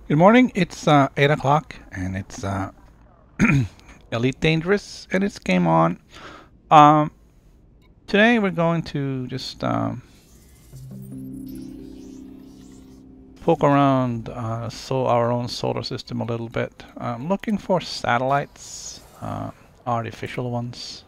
Good morning. It's 8 o'clock and it's Elite Dangerous and it's game on. Today we're going to just poke around our own solar system a little bit. I'm looking for satellites, artificial ones.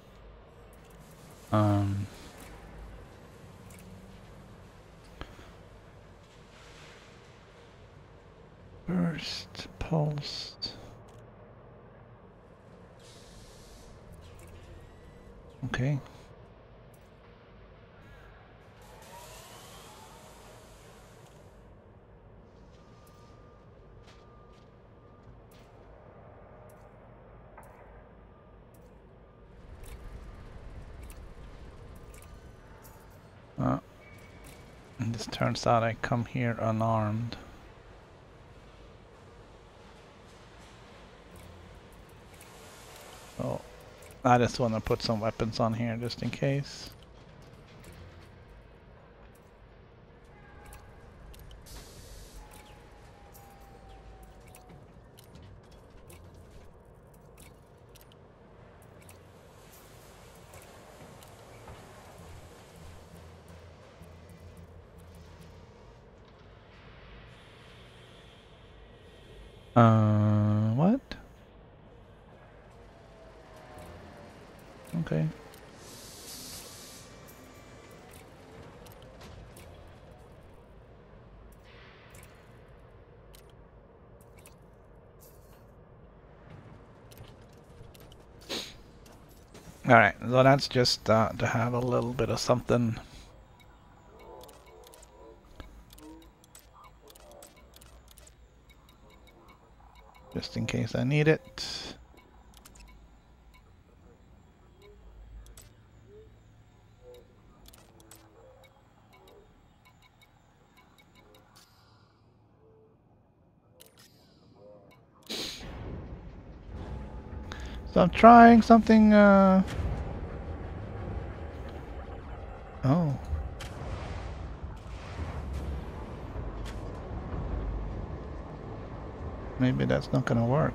Burst, pulse. Okay. And this turns out I come here unarmed. So I just want to put some weapons on here just in case. What? Okay. Alright, so that's just to have a little bit of something. Just in case I need it. So I'm trying something, oh. Maybe that's not gonna work.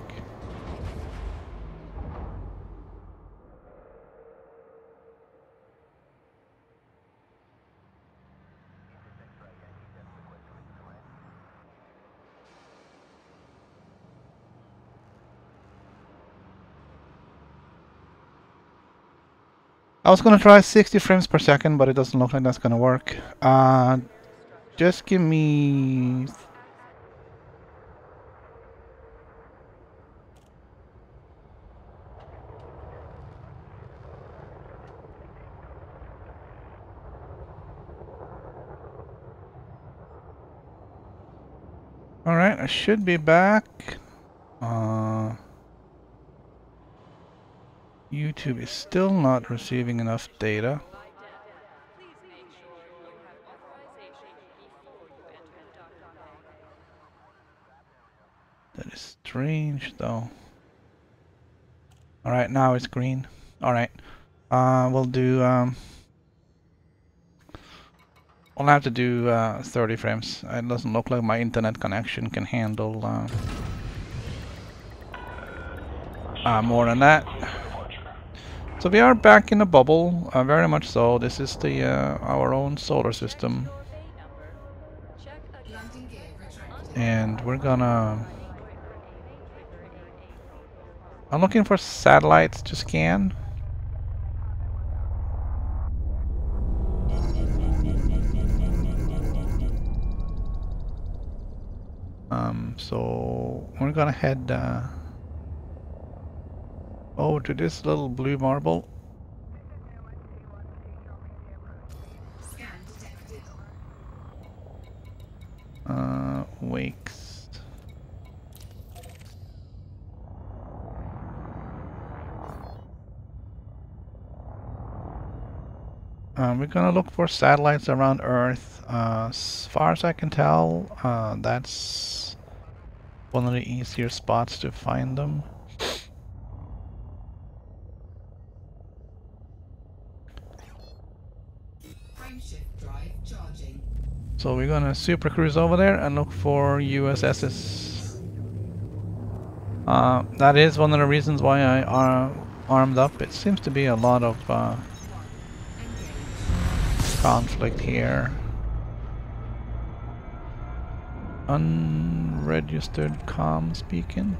I was gonna try 60 frames per second, but it doesn't look like that's gonna work. Just give me... Alright, I should be back. YouTube is still not receiving enough data. That is strange, though. Alright, now it's green. Alright. We'll do... we'll have to do 30 frames. It doesn't look like my internet connection can handle more than that. So we are back in a bubble, very much so. This is the our own solar system. And we're gonna... I'm looking for satellites to scan. So we're gonna head over to this little blue marble. Wakes. We're gonna look for satellites around Earth. As far as I can tell, that's one of the easier spots to find them. So we're gonna super cruise over there and look for USSs. That is one of the reasons why I armed up. It seems to be a lot of conflict here. Unregistered comms beacon.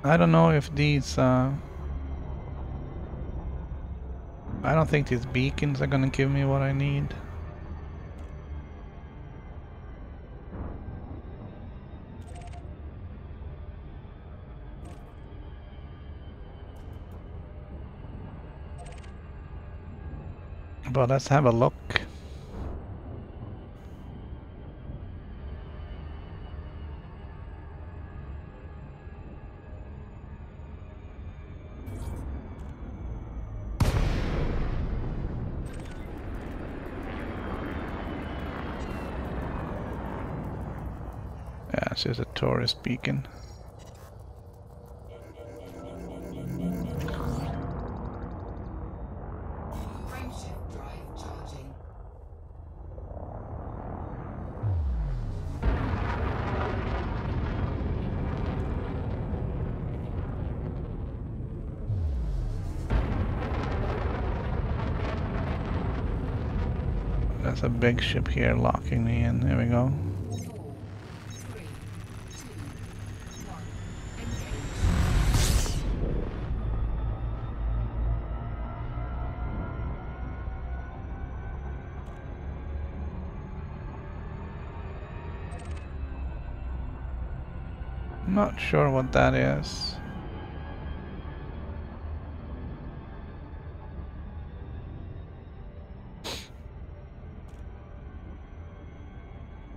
I don't know if these I don't think these beacons are gonna give me what I need. But let's have a look. Yeah, this is a tourist beacon. There's a big ship here locking me in. There we go. Not sure what that is.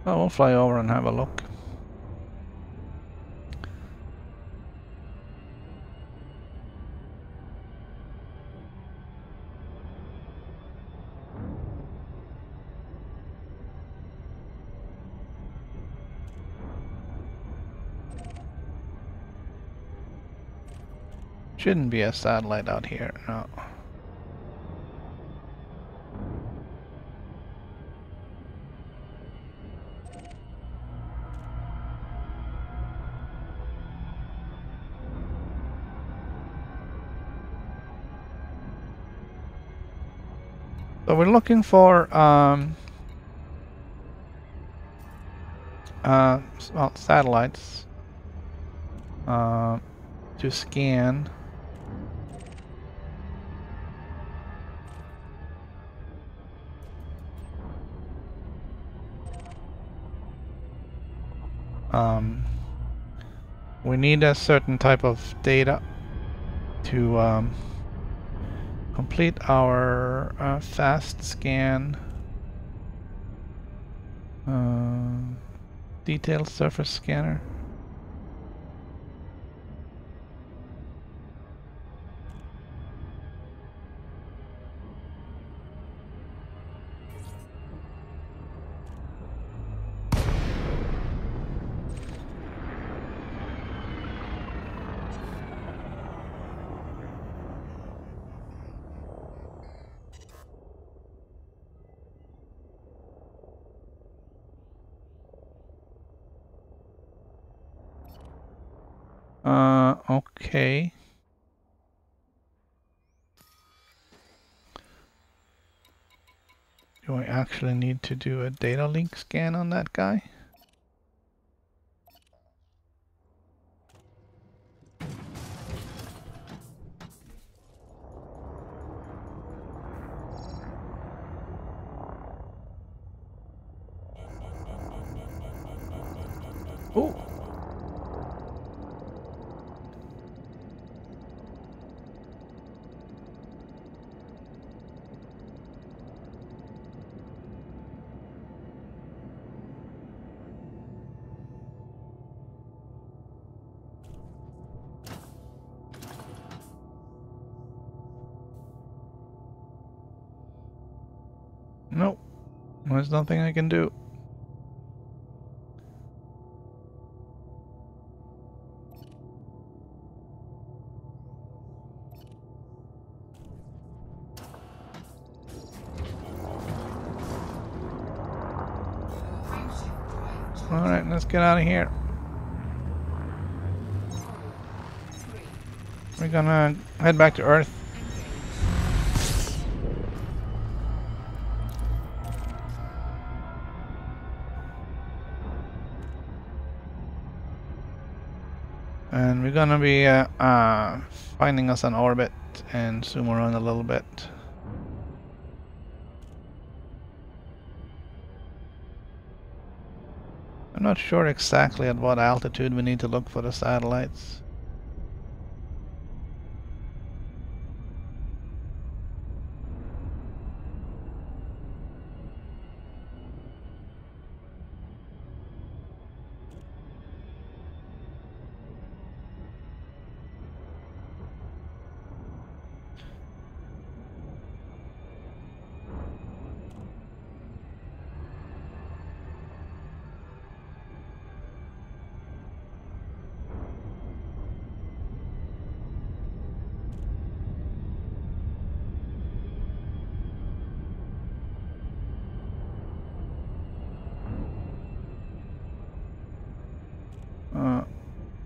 Oh, we'll fly over and have a look. Shouldn't be a satellite out here, no. So we're looking for well, satellites to scan. We need a certain type of data to complete our fast scan detailed surface scanner. Okay. Do I actually need to do a data link scan on that guy? Oh. Nope. There's nothing I can do. Alright, let's get out of here. We're gonna head back to Earth. And we're gonna be finding us an orbit and zoom around a little bit. I'm not sure exactly at what altitude we need to look for the satellites.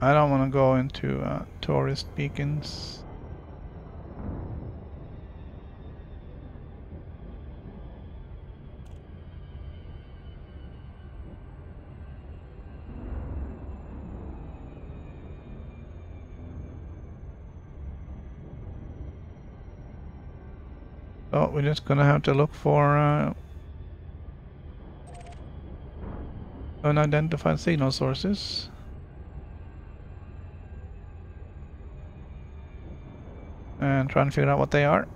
I don't want to go into tourist beacons. So we're just gonna have to look for unidentified signal sources. And try and figure out what they are.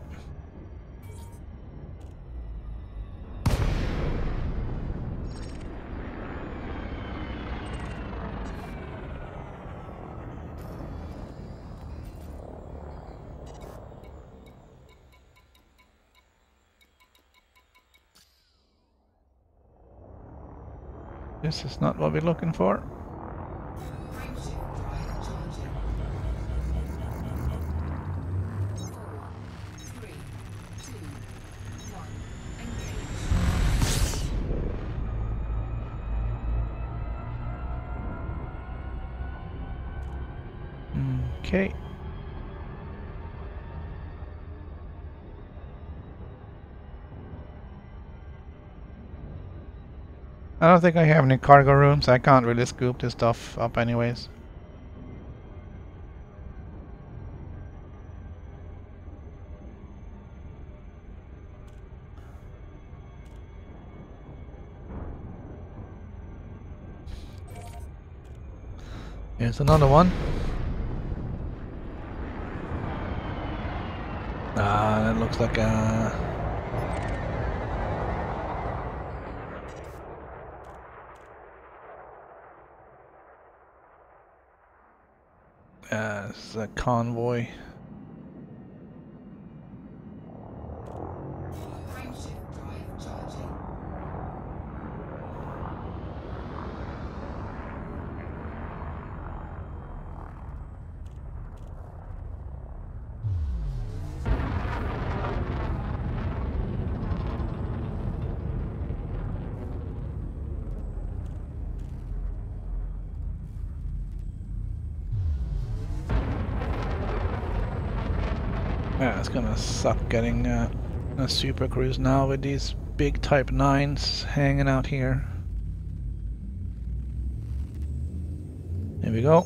This is not what we're looking for. Okay. I don't think I have any cargo rooms. I can't really scoop this stuff up anyways. Here's another one. That looks like a... this is a convoy. Yeah, it's gonna suck getting a super cruise now with these big Type 9s hanging out here. Here we go.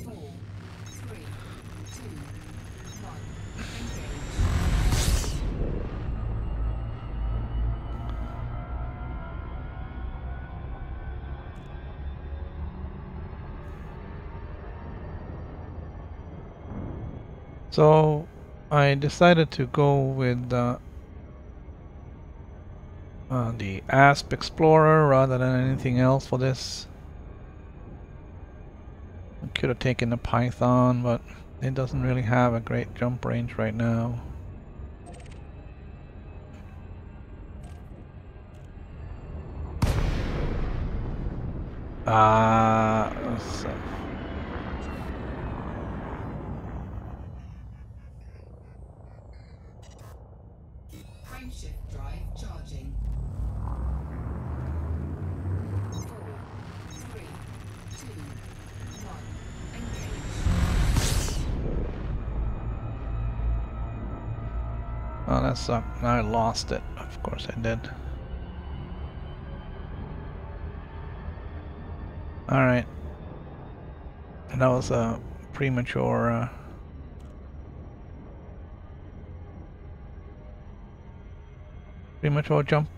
So I decided to go with the ASP Explorer rather than anything else for this. I could have taken the Python, but it doesn't really have a great jump range right now. So Frameshift drive charging. 4, 3, 2, 1, engage. Oh, that sucked. I lost it. Of course I did. Alright. That was a premature jump.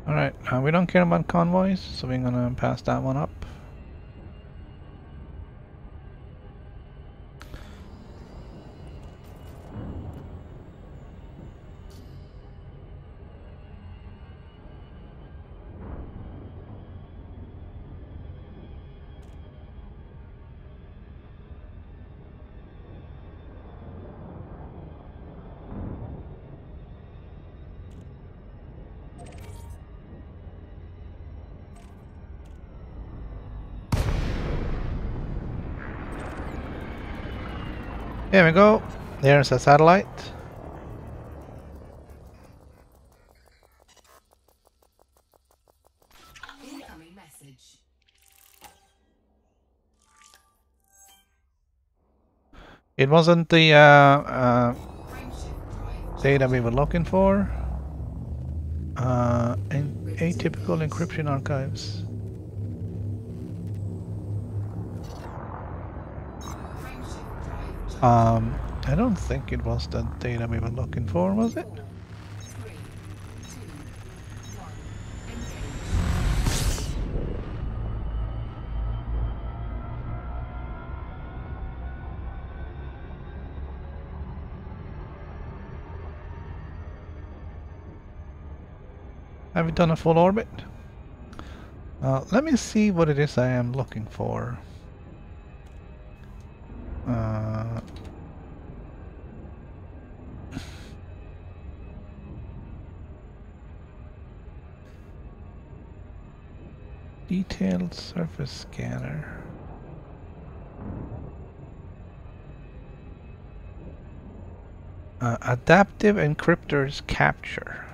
Alright, we don't care about convoys, so we're gonna pass that one up. Here we go. There's a satellite. Incoming message. It wasn't the data we were looking for. Atypical encryption archives. I don't think it was the data we were looking for, was it? 3, 2, 1, engage. Have we done a full orbit? Let me see what it is I am looking for. Detailed surface scanner. Adaptive encryptors capture.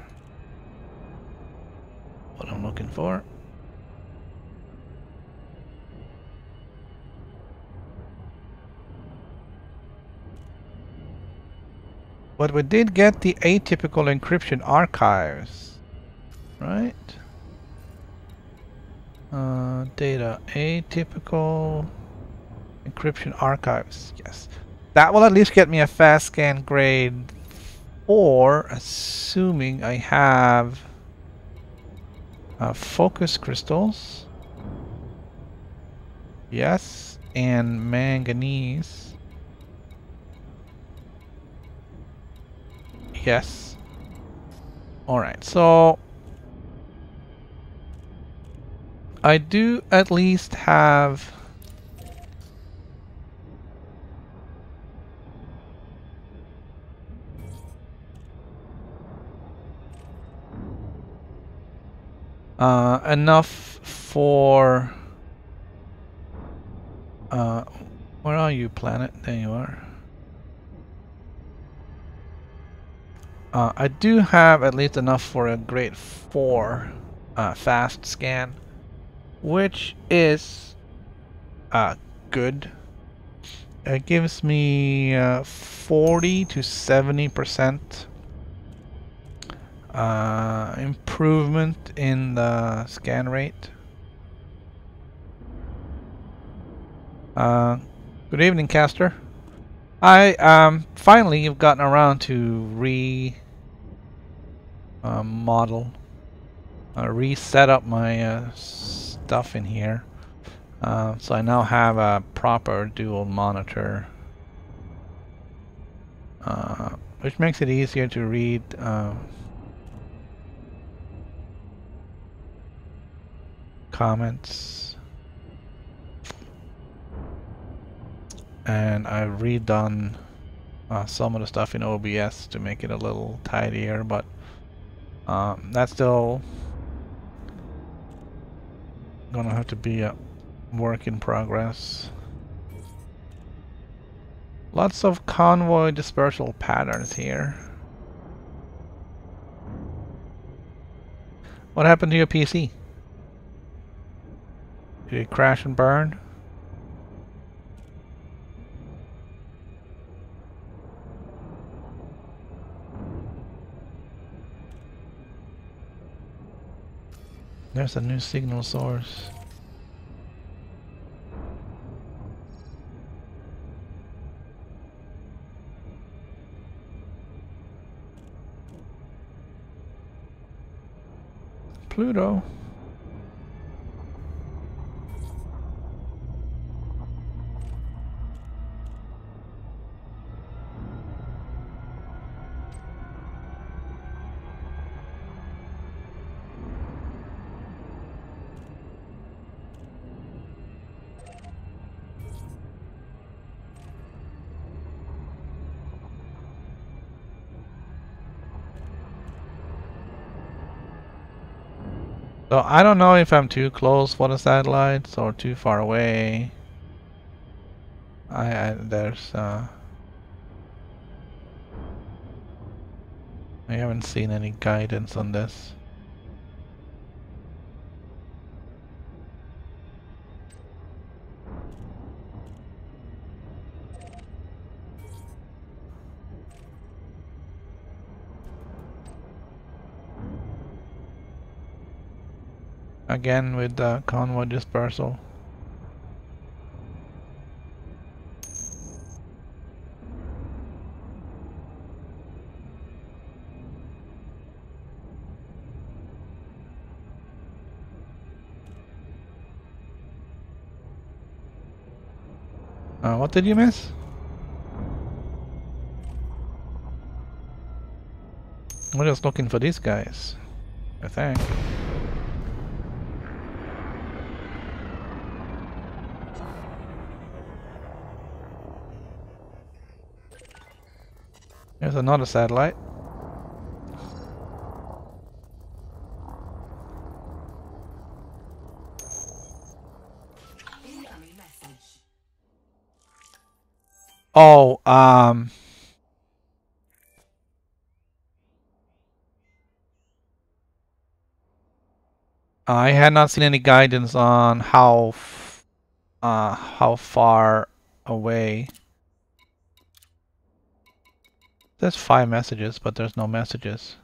What I'm looking for. But we did get the atypical encryption archives, right? Data atypical encryption archives. Yes, that will at least get me a fast scan grade 4, assuming I have focus crystals. Yes, and manganese. Yes. Alright, so I do at least have enough for where are you, planet? There you are. I do have at least enough for a grade 4 fast scan, which is good. It gives me 40 to 70% improvement in the scan rate. Good evening, Caster. I finally have gotten around to reset up my stuff in here. So I now have a proper dual monitor, which makes it easier to read comments. And I've redone some of the stuff in OBS to make it a little tidier, but that's still gonna have to be a work in progress. Lots of convoy dispersal patterns here. What happened to your PC? Did it crash and burn? There's a new signal source. Pluto. So I don't know if I'm too close for the satellites or too far away. There's I haven't seen any guidance on this. Again with the convoy dispersal. What did you miss? We're just looking for these guys, I think. There's another satellite. Incoming message. Oh, I had not seen any guidance on how far away There's 5 messages, but there's no messages.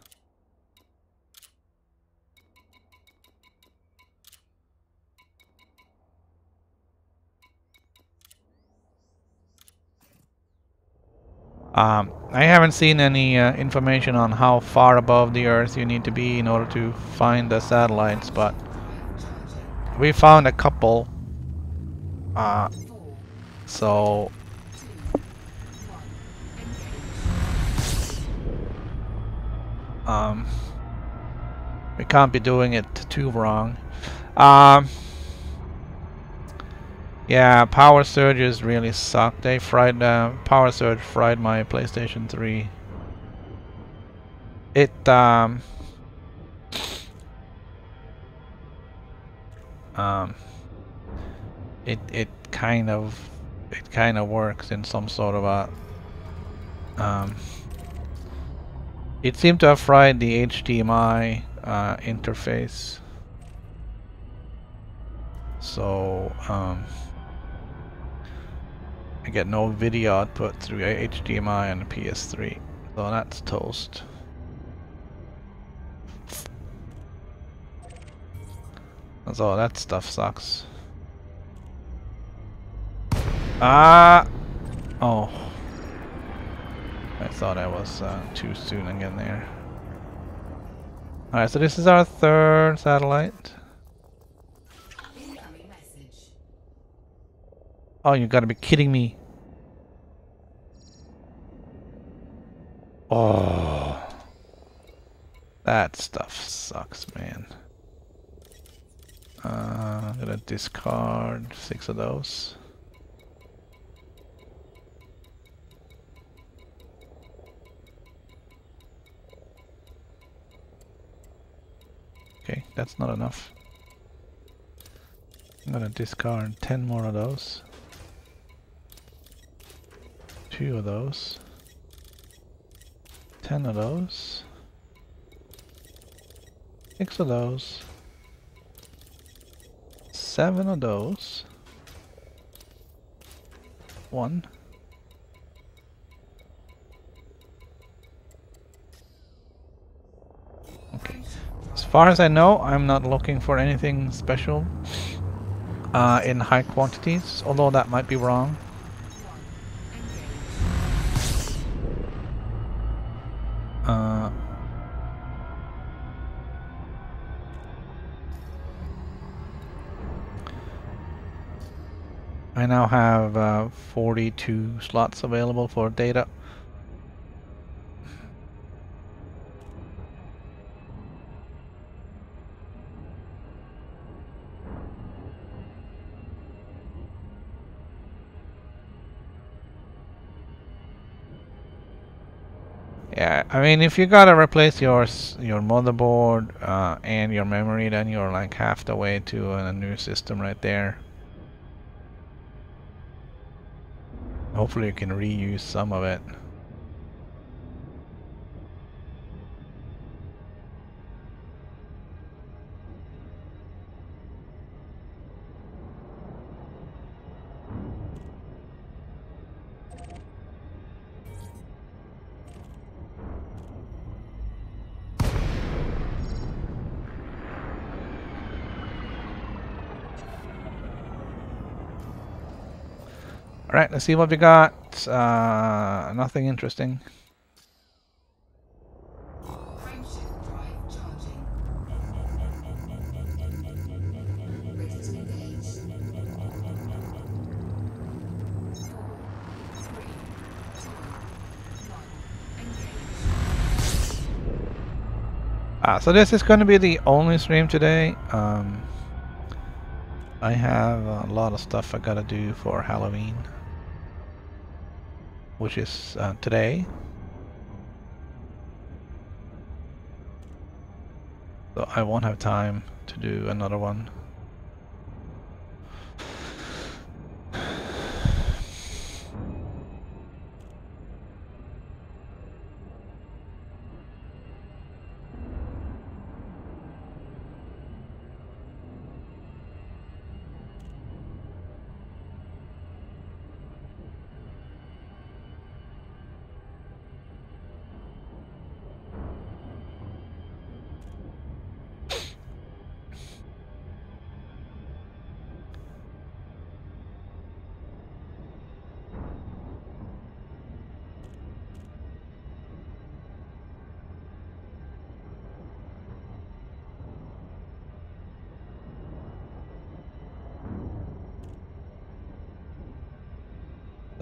I haven't seen any information on how far above the Earth you need to be in order to find the satellites, but we found a couple. So we can't be doing it too wrong. Yeah, power surges really suck. They fried power surge fried my PlayStation 3. It it kind of works in some sort of a it seemed to have fried the HDMI interface. So I get no video output through HDMI on the PS3. So that's toast. So that stuff sucks. Oh. I thought I was too soon again there. Alright, so this is our 3rd satellite. Incoming message. Oh, you gotta be kidding me. Oh. That stuff sucks, man. I'm gonna discard 6 of those. Okay, that's not enough. I'm gonna discard 10 more of those. 2 of those. 10 of those. 6 of those. 7 of those. 1. Okay. As far as I know, I'm not looking for anything special in high quantities, although that might be wrong. I now have 42 slots available for data. Yeah, I mean, if you gotta replace your motherboard and your memory, then you're like half the way to a new system right there. Hopefully you can reuse some of it. Alright, let's see what we got. Nothing interesting. Frameshift drive charging. Ready to engage. 4, 3, 2, 1. Engage. So this is going to be the only stream today. I have a lot of stuff I gotta do for Halloween, which is today. So I won't have time to do another one.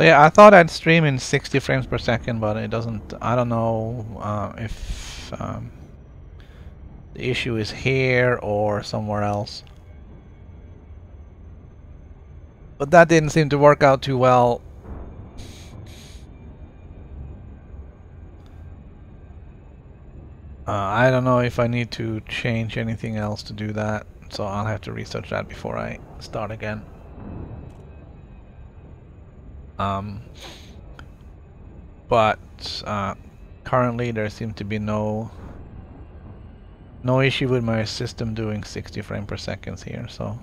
So yeah, I thought I'd stream in 60 frames per second, but it doesn't. I don't know if the issue is here or somewhere else. But that didn't seem to work out too well. I don't know if I need to change anything else to do that, so I'll have to research that before I start again. But currently there seems to be no issue with my system doing 60 frames per second here, so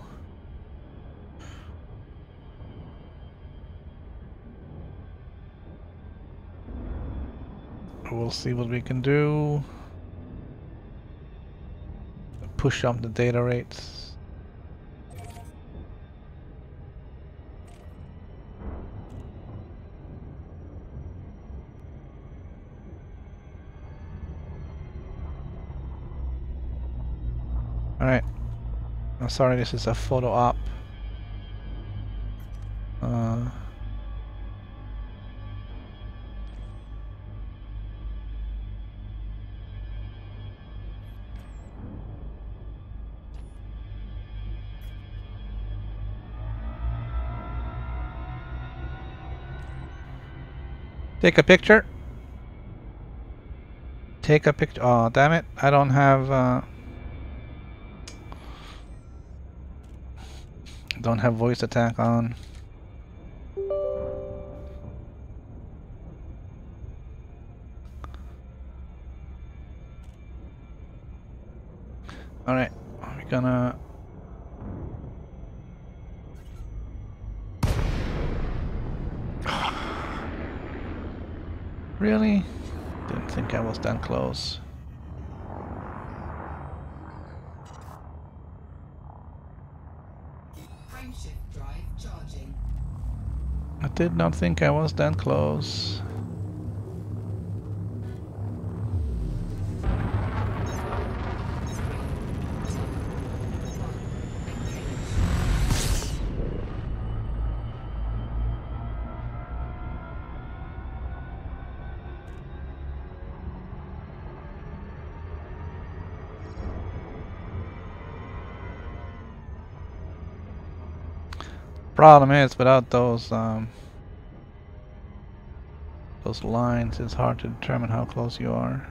we'll see what we can do. Push up the data rates. Alright. I'm sorry, this is a photo op. Take a picture. Take a picture. Oh, damn it. I don't have voice attack on. Alright, we're gonna really? Didn't think I was that close. Frameshift drive charging. I did not think I was that close. Problem is, without those lines, it's hard to determine how close you are.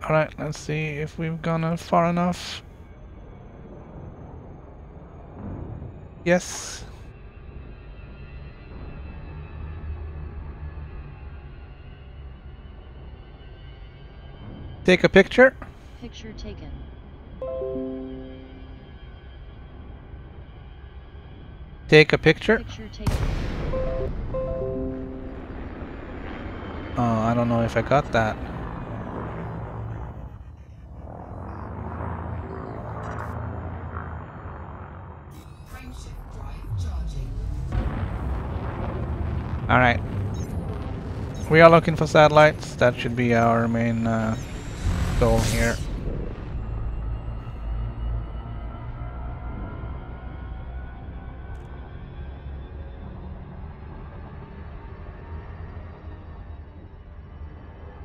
Alright, let's see if we've gone far enough. Yes. Take a picture. Picture taken. Take a picture. Picture taken. Oh, I don't know if I got that. Frameshift drive charging. Alright. We are looking for satellites. That should be our main goal here.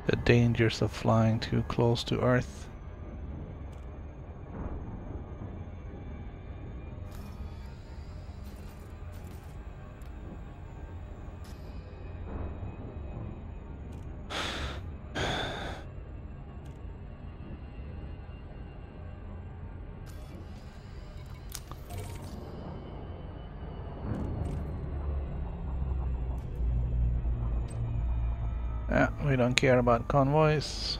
The dangers of flying too close to Earth. Yeah, we don't care about convoys.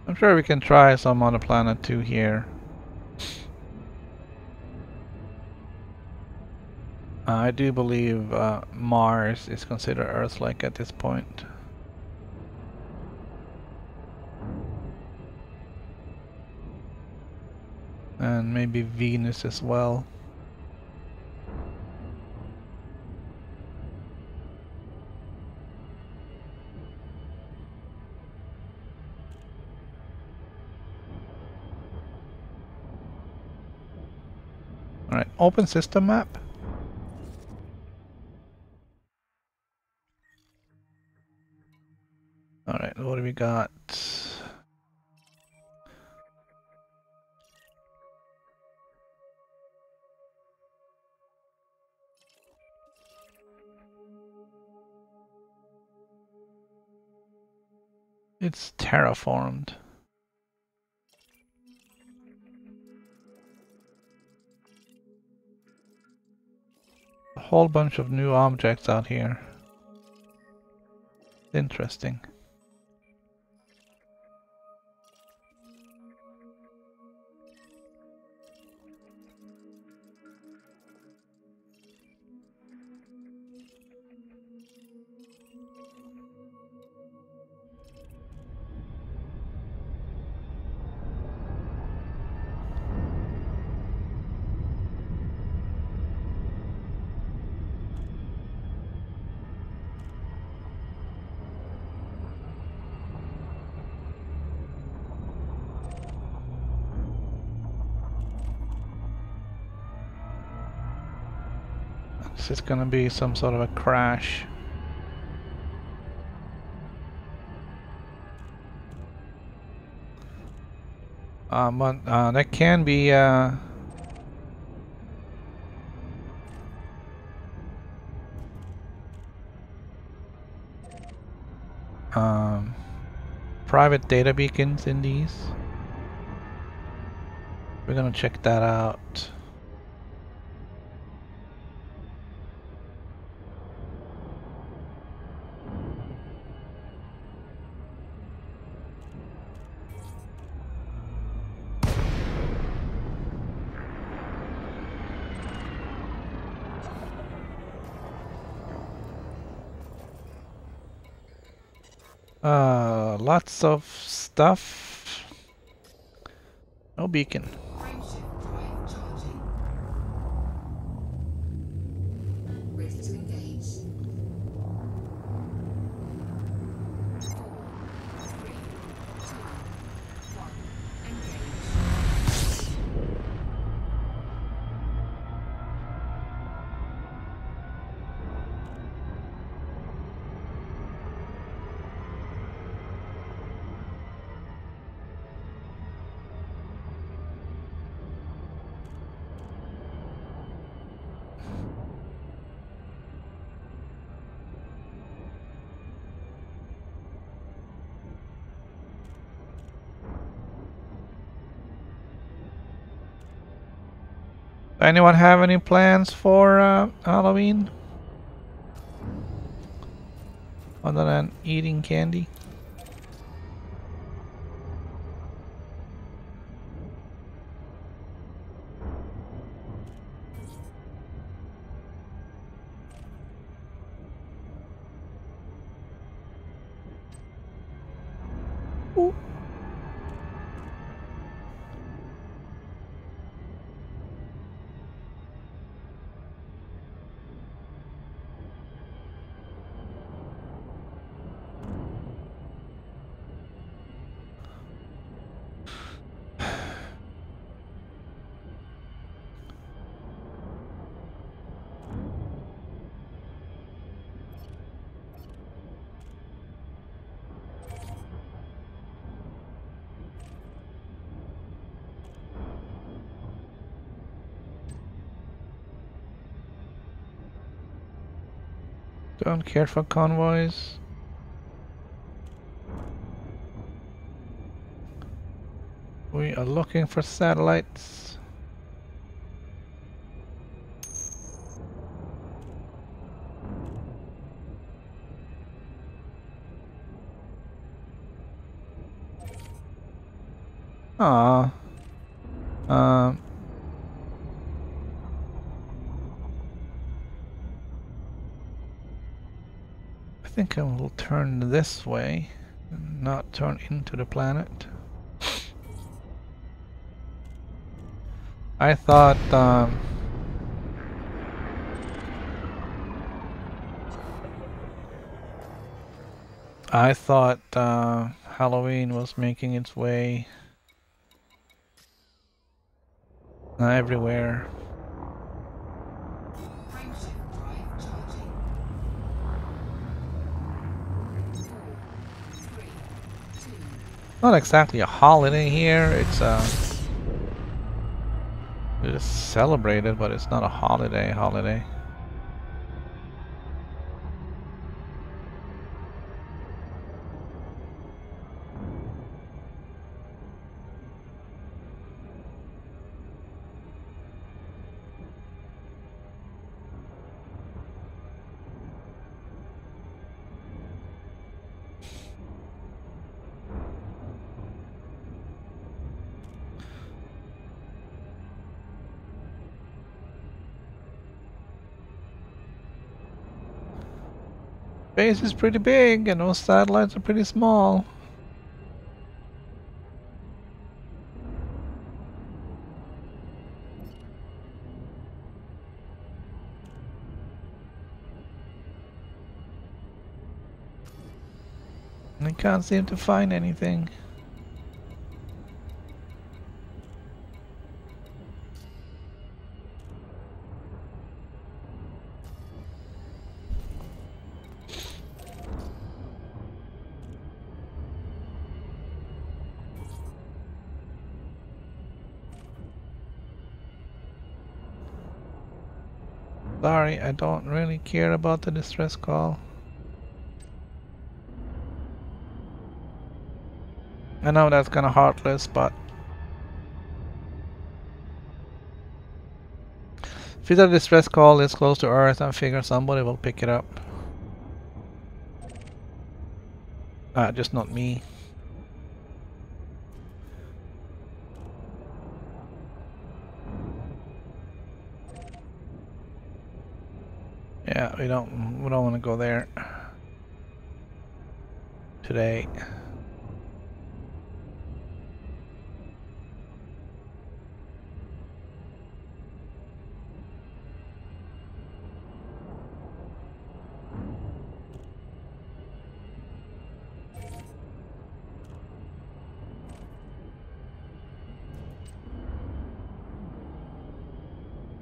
I'm sure we can try some other planet too here. I do believe Mars is considered Earth-like at this point. And maybe Venus as well. Alright, open system map. Alright, what do we got? It's terraformed. A whole bunch of new objects out here. Interesting. This is gonna be some sort of a crash. But that can be private data beacons in these. We're gonna check that out. Lots of stuff. No beacon. Frameshift drive charging. Ready to engage. 4, 3, 2, 1. Engage. Anyone have any plans for Halloween? Other than eating candy? Ooh. Don't care for convoys. We are looking for satellites. Ah. I think I will turn this way and not turn into the planet. I thought Halloween was making its way everywhere. Frameshift drive charging. 4, 3, 2. Not exactly a holiday here. It's celebrated, but it's not a holiday. Base is pretty big, and those satellites are pretty small. I can't seem to find anything. Sorry, I don't really care about the distress call. I know that's kind of heartless, but if it's a distress call, it's close to Earth, I figure somebody will pick it up. Just not me. Yeah, we don't want to go there today.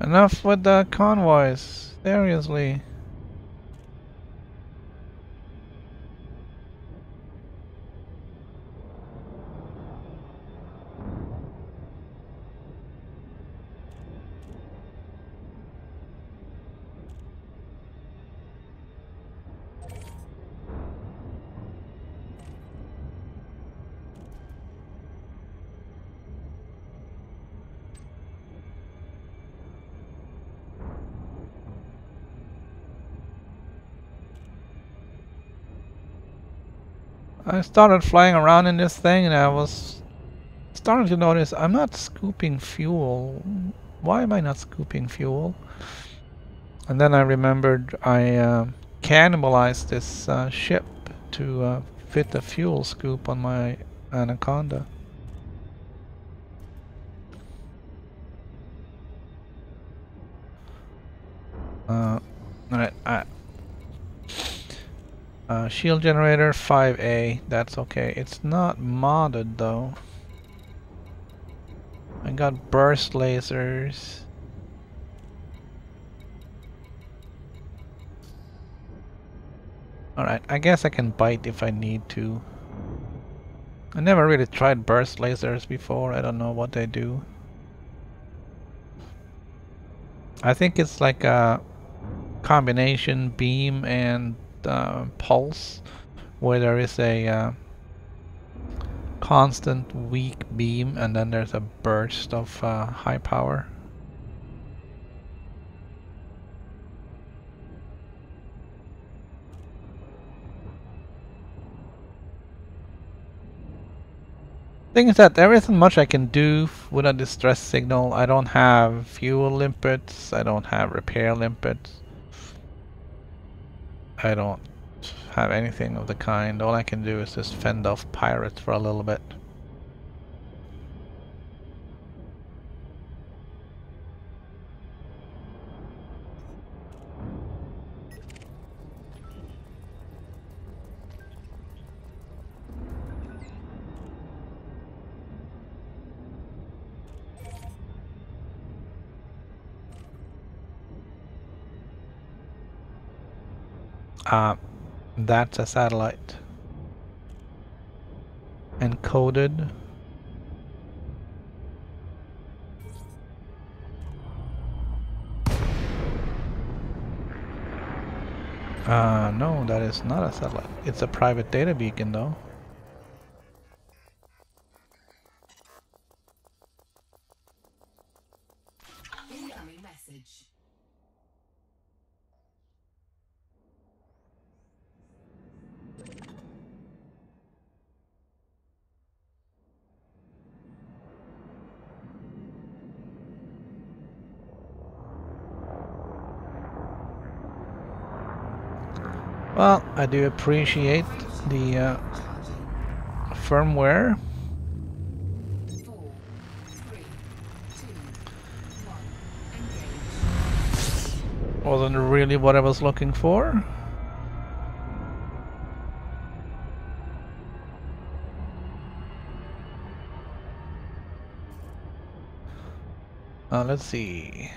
Enough with the convoys, seriously. I started flying around in this thing and I was starting to notice I'm not scooping fuel. Why am I not scooping fuel? And then I remembered I cannibalized this ship to fit the fuel scoop on my Anaconda. Alright, shield generator 5A, that's okay. It's not modded though. I got burst lasers. Alright, I guess I can bite if I need to. I never really tried burst lasers before, I don't know what they do. I think it's like a combination beam and pulse, where there is a constant weak beam and then there's a burst of high power. Thing is that there isn't much I can do with a distress signal. I don't have fuel limpets, I don't have repair limpets. I don't have anything of the kind. All I can do is just fend off pirates for a little bit. That's a satellite. Encoded. No, that is not a satellite. It's a private data beacon, though. Incoming message. Well, I do appreciate the firmware. 4, 3, 2, 1. Engage. Wasn't really what I was looking for. Let's see.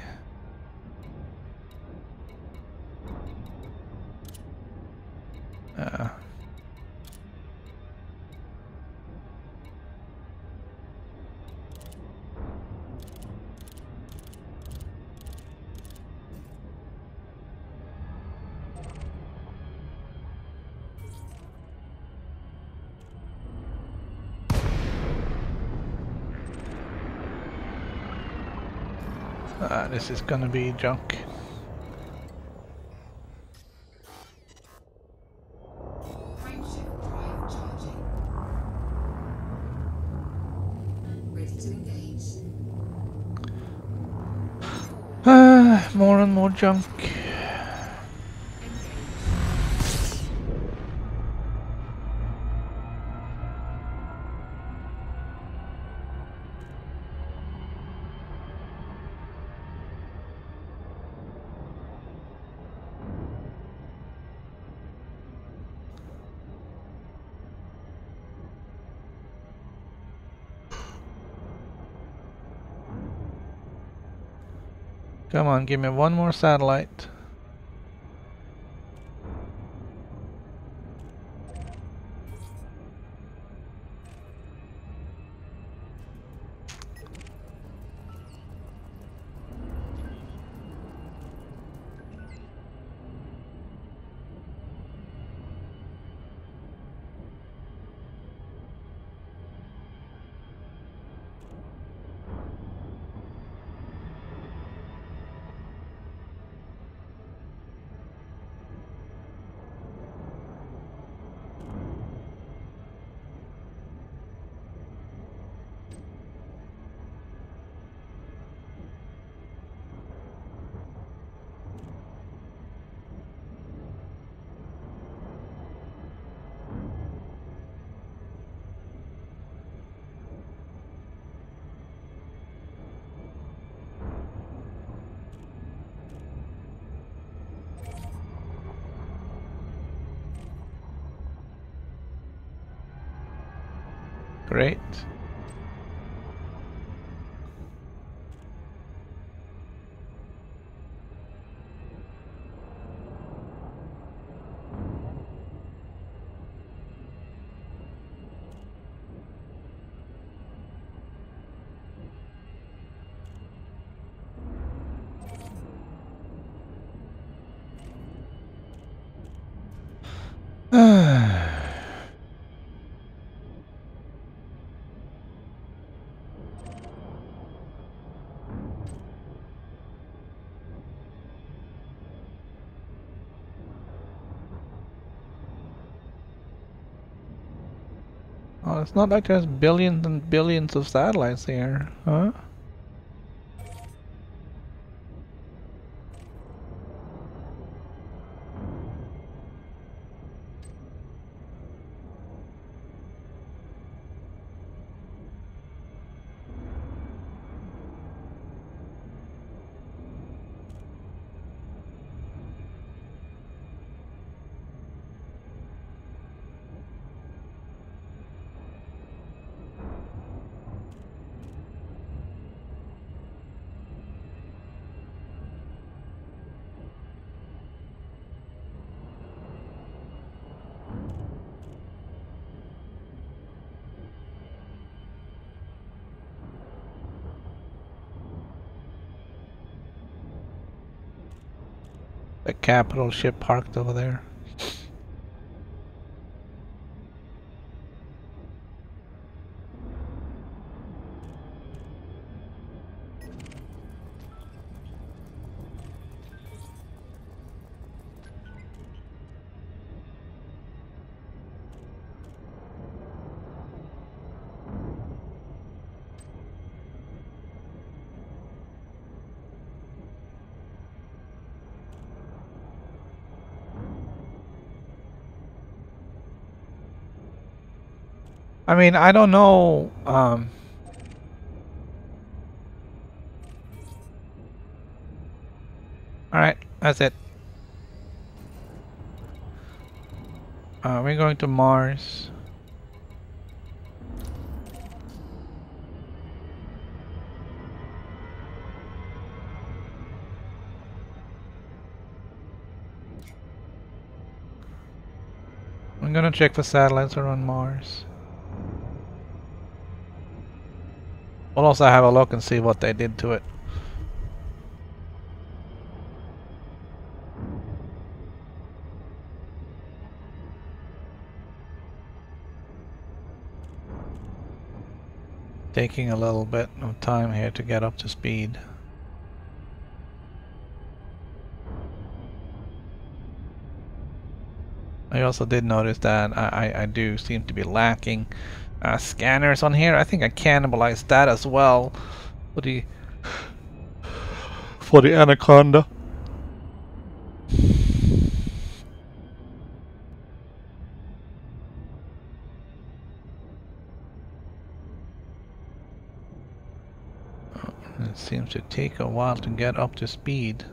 This is gonna be junk. Frameshift drive charging. Ready to engage. More and more junk. Come on, give me one more satellite. Great. Oh, it's not like there's billions and billions of satellites here, huh? The capital ship parked over there. I mean, I don't know. Alright, that's it. We're going to Mars. I'm gonna check for satellites around Mars. We'll also have a look and see what they did to it. Taking a little bit of time here to get up to speed. I also did notice that I do seem to be lacking scanners on here. I think I cannibalized that as well for the Anaconda. It seems to take a while to get up to speed.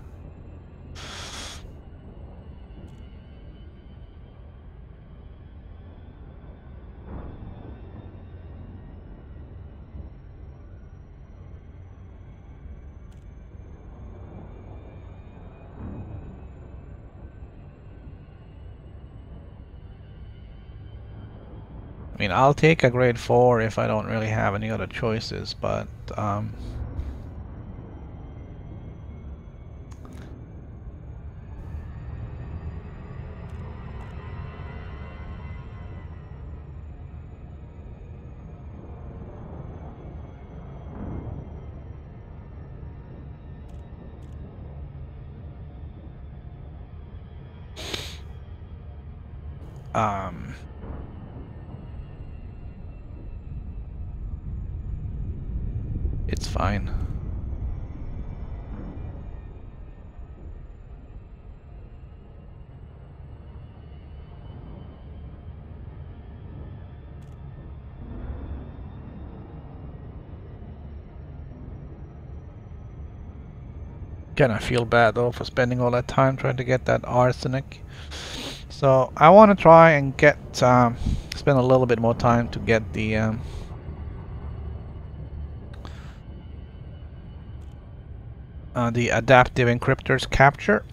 I mean, I'll take a grade 4 if I don't really have any other choices, but it's fine. Kinda feel bad though for spending all that time trying to get that arsenic. So I want to try and get spend a little bit more time to get the adaptive encryptors capture.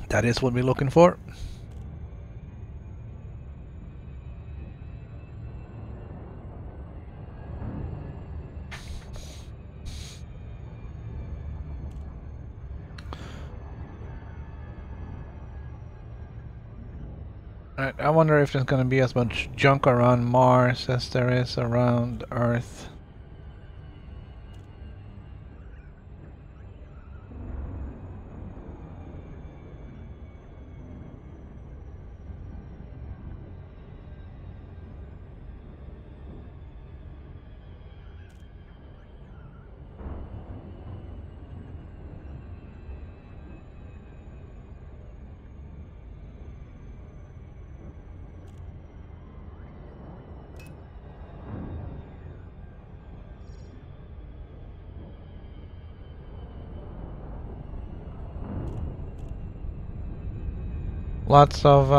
That is what we're looking for. Alright, I wonder if there's gonna be as much junk around Mars as there is around Earth. Lots of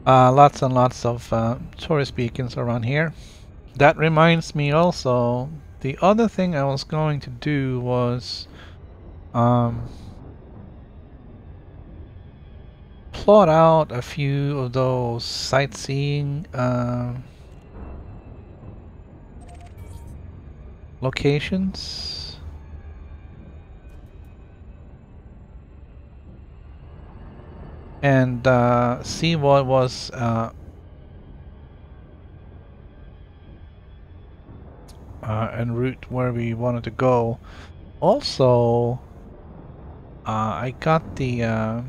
lots and lots of tourist beacons around here. That reminds me also, the other thing I was going to do was plot out a few of those sightseeing locations. And see what was en route where we wanted to go. Also, I got the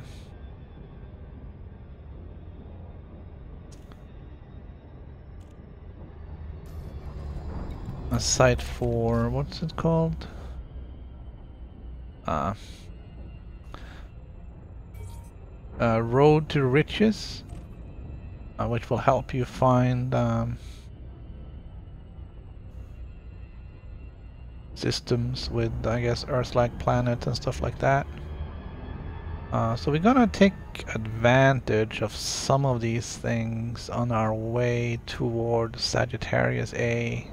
a site for, what's it called? Road to Riches, which will help you find systems with, I guess, Earth-like planets and stuff like that. So we're gonna take advantage of some of these things on our way toward Sagittarius A.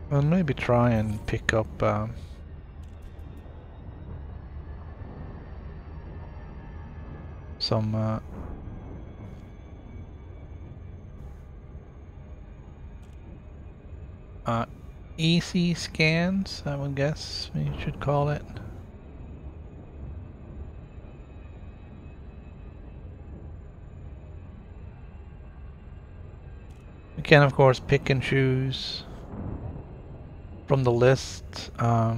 We'll maybe try and pick up some easy scans, I would guess we should call it. We can of course pick and choose from the list. I'll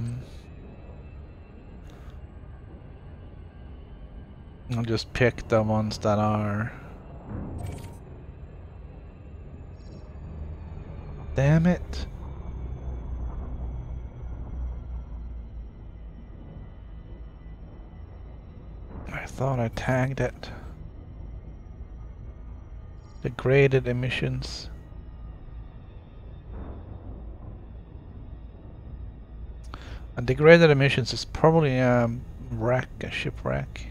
just pick the ones that are... Damn it! I thought I tagged it. Degraded emissions. Degraded emissions is probably a wreck, a shipwreck.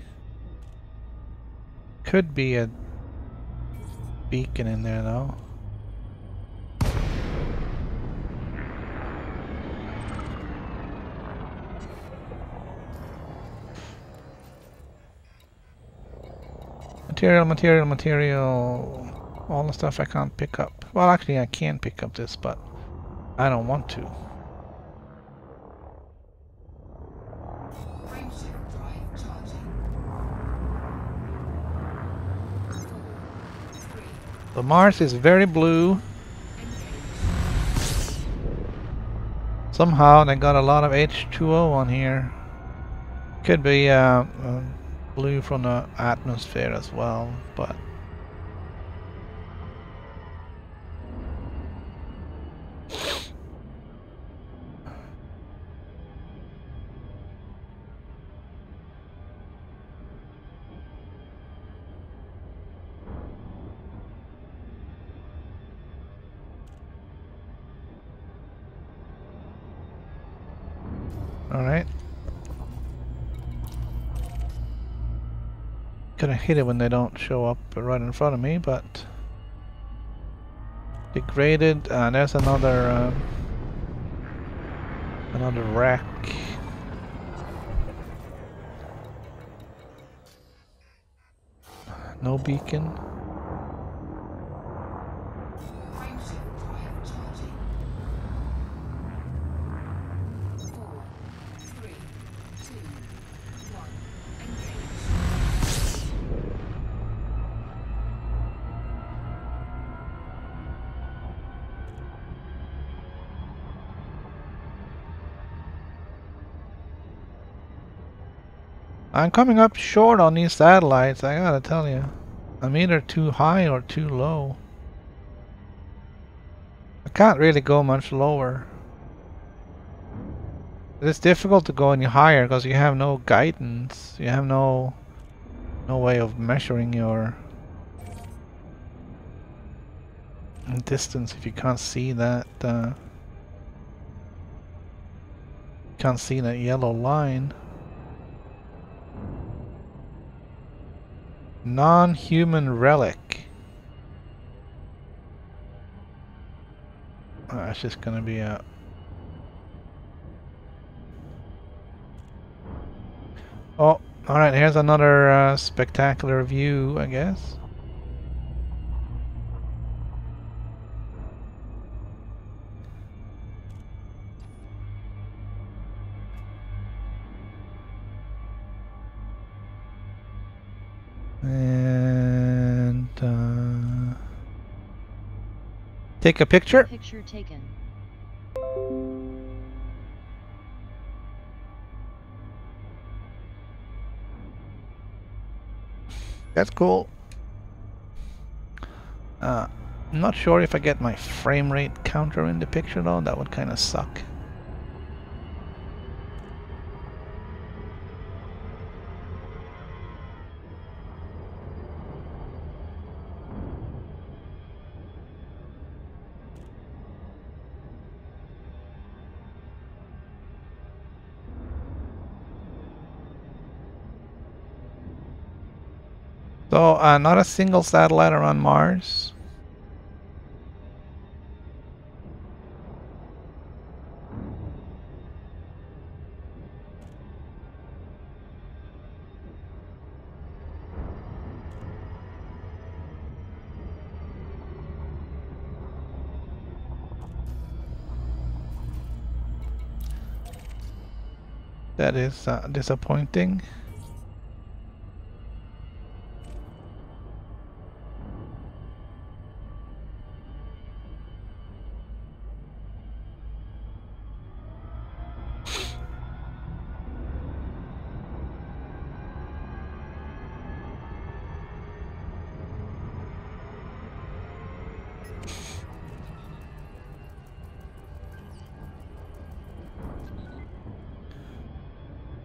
Could be a beacon in there though. Material. All the stuff I can't pick up. Well, actually I can pick up this, but I don't want to. The Mars is very blue. Somehow they got a lot of H2O on here. Could be blue from the atmosphere as well, but alright. Gonna hit it when they don't show up right in front of me, but degraded. There's another wreck. No beacon. I'm coming up short on these satellites, I gotta tell you. I'm either too high or too low. I can't really go much lower. It's difficult to go any higher because you have no guidance. You have no way of measuring your distance if you can't see that yellow line. Non-human relic. Oh, it's just gonna be a... Oh, Alright, here's another spectacular view, I guess. And take a picture. Picture taken. That's cool. I'm not sure if I get my frame rate counter in the picture though. That would kind of suck. So, not a single satellite around Mars. That is disappointing.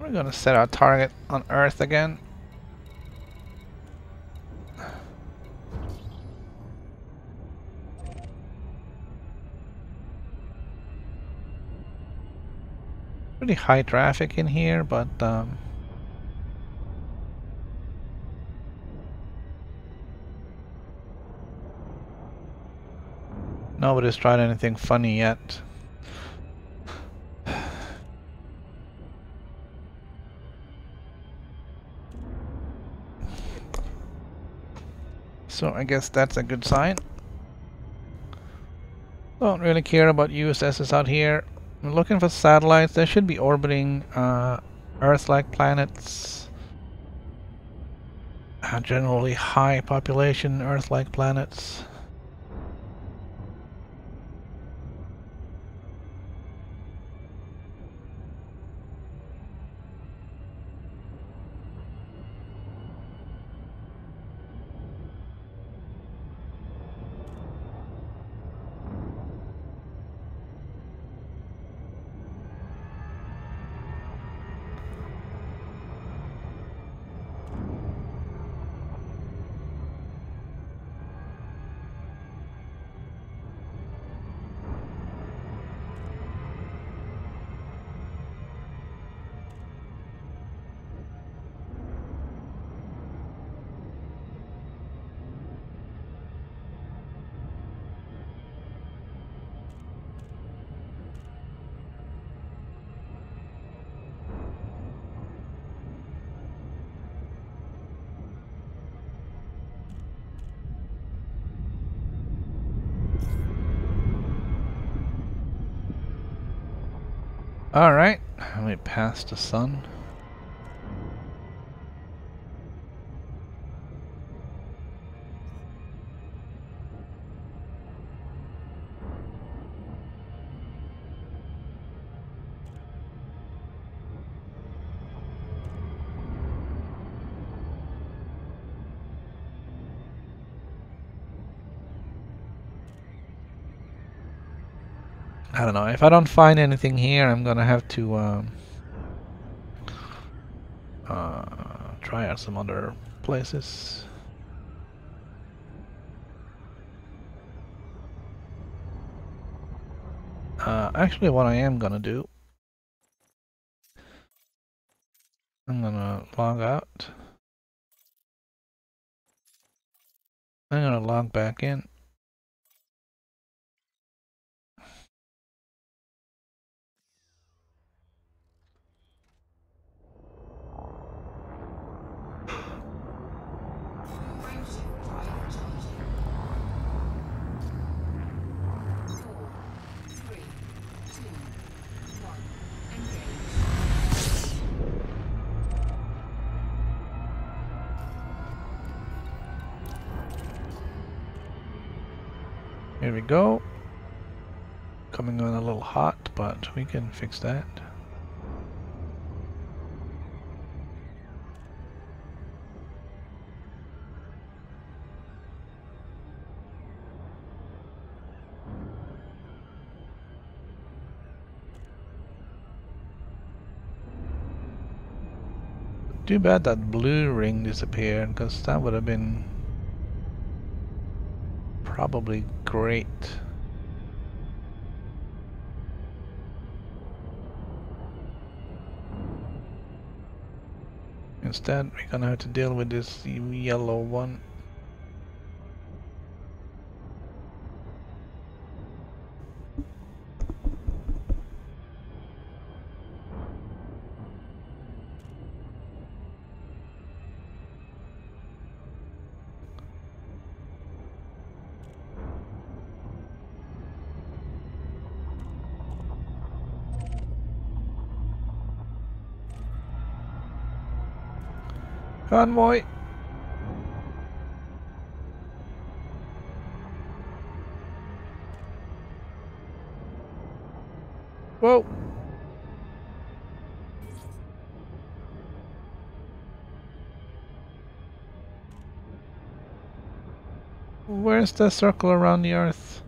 We're gonna set our target on Earth again. Pretty high traffic in here, but nobody's tried anything funny yet. So I guess that's a good sign. Don't really care about USSs out here. I'm looking for satellites. They should be orbiting Earth-like planets. Generally high population Earth-like planets. Alright, we passed the sun. I don't know, if I don't find anything here, I'm gonna have to try out some other places. Actually, what I am gonna do, I'm gonna log out. I'm gonna log back in. Here we go. Coming on a little hot, but we can fix that. Too bad that blue ring disappeared, because that would have been probably great. Instead, we're gonna have to deal with this yellow one. Convoy! Whoa! Where's the circle around the Earth?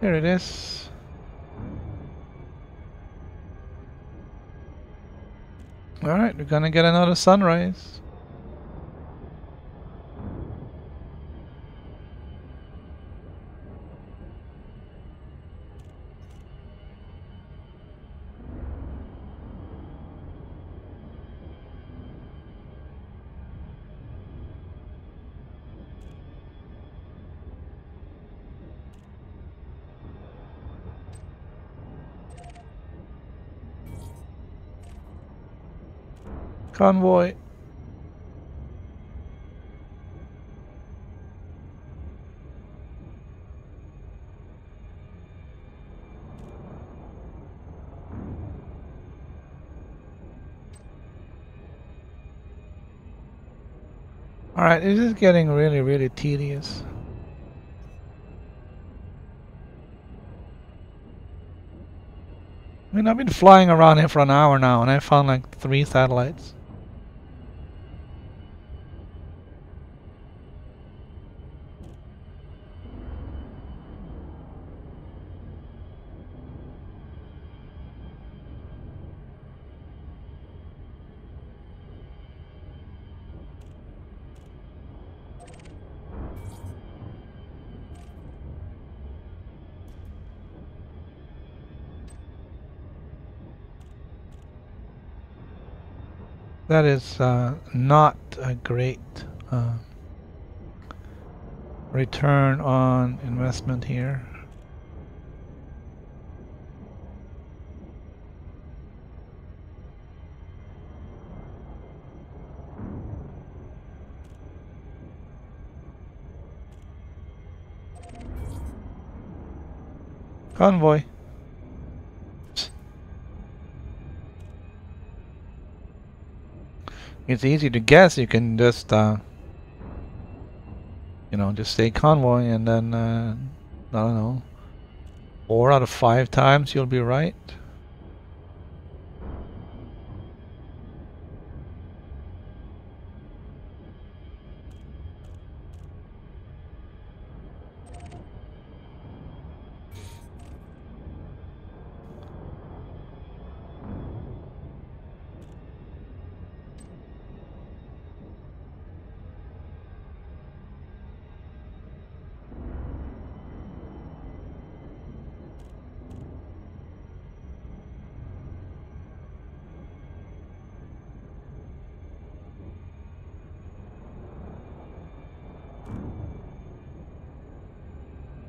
Here it is. Alright, we're gonna get another sunrise. Convoy. Alright, this is getting really tedious. I mean, I've been flying around here for an hour now and I found like 3 satellites. That is not a great return on investment here. Convoy. It's easy to guess. You can just, you know, just say convoy and then, I don't know, 4 out of 5 times you'll be right.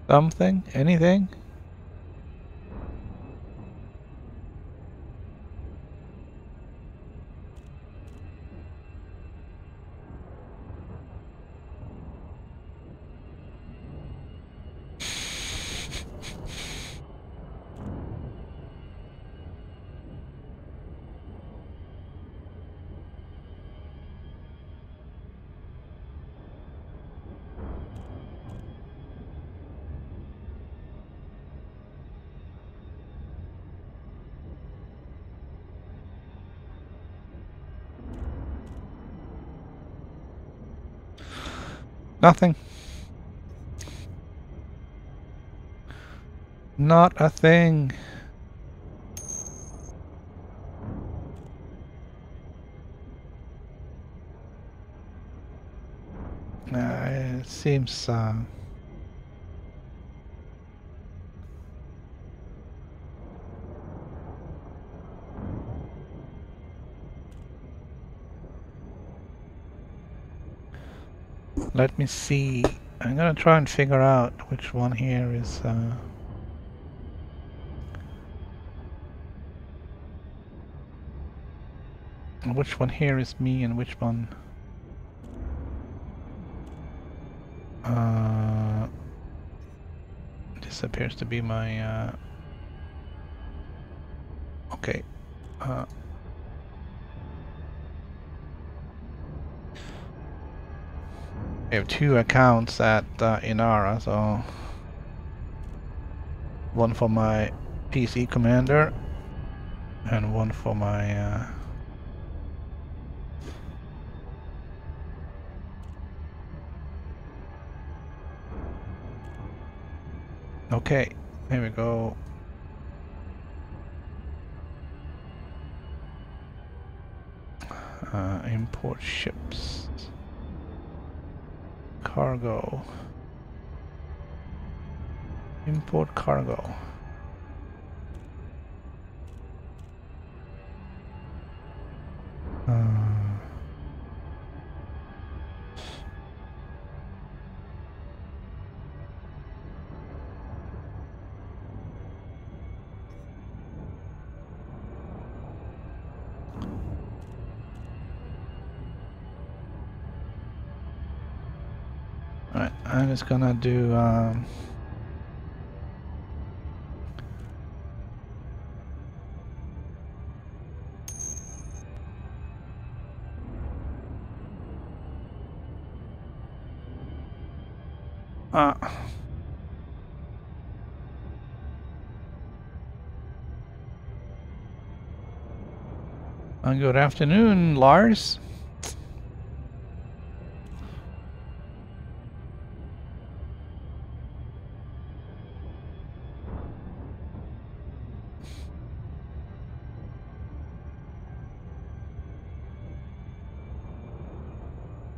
Something? Anything? Nothing. Not a thing. It seems let me see. I'm gonna try and figure out which one here is which one here is me and which one this appears to be my okay. I have two accounts at Inara, so one for my PC commander and one for my okay, here we go. Import ships. Cargo. Import cargo. Alright, I'm just gonna do good afternoon, Lars.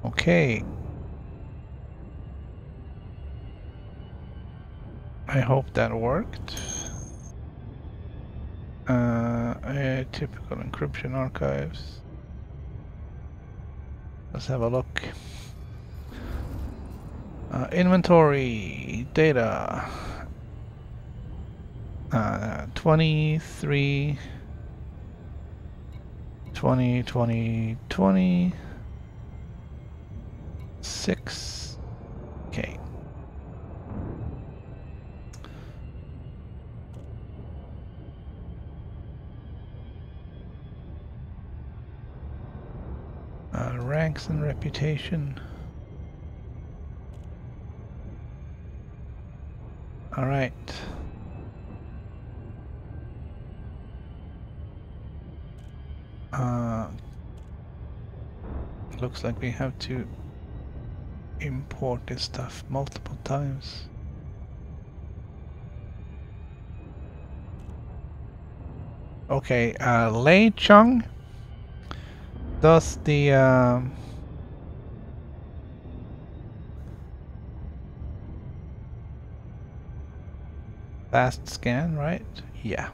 Okay. I hope that worked. Typical encryption archives. Let's have a look. Inventory data. 23 20 20 20 6. Okay. Ranks and reputation. All right. Looks like we have to import this stuff multiple times. Okay, Lei Chung does the fast scan, right? Yeah.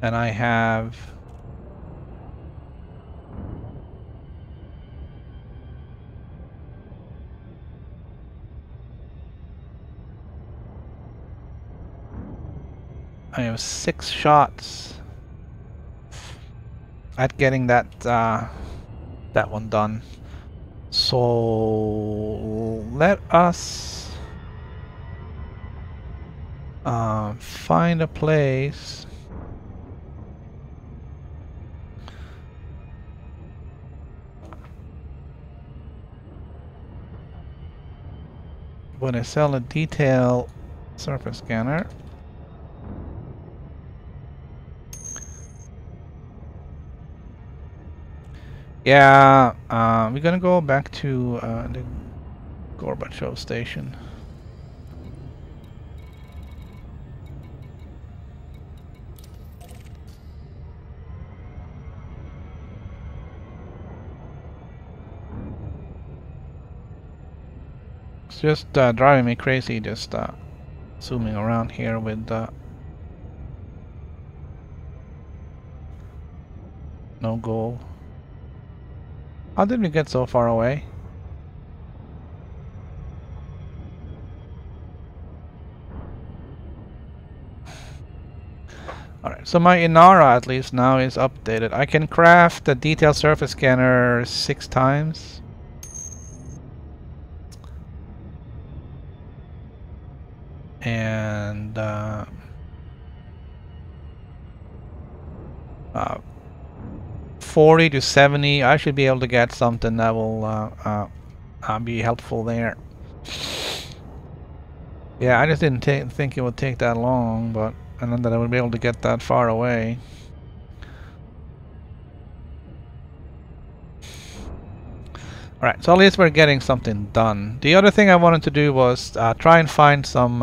And I have I have 6 shots at getting that that one done. So let us find a place when I sell a detail surface scanner. Yeah, we're gonna go back to the Gorbachev Station. It's just driving me crazy just zooming around here with no goal. How did we get so far away? Alright, so my Inara at least now is updated. I can craft the detailed surface scanner 6 times. And 40 to 70, I should be able to get something that will be helpful there. Yeah, I just didn't think it would take that long, but and then that I would be able to get that far away. Alright, so at least we're getting something done. The other thing I wanted to do was try and find some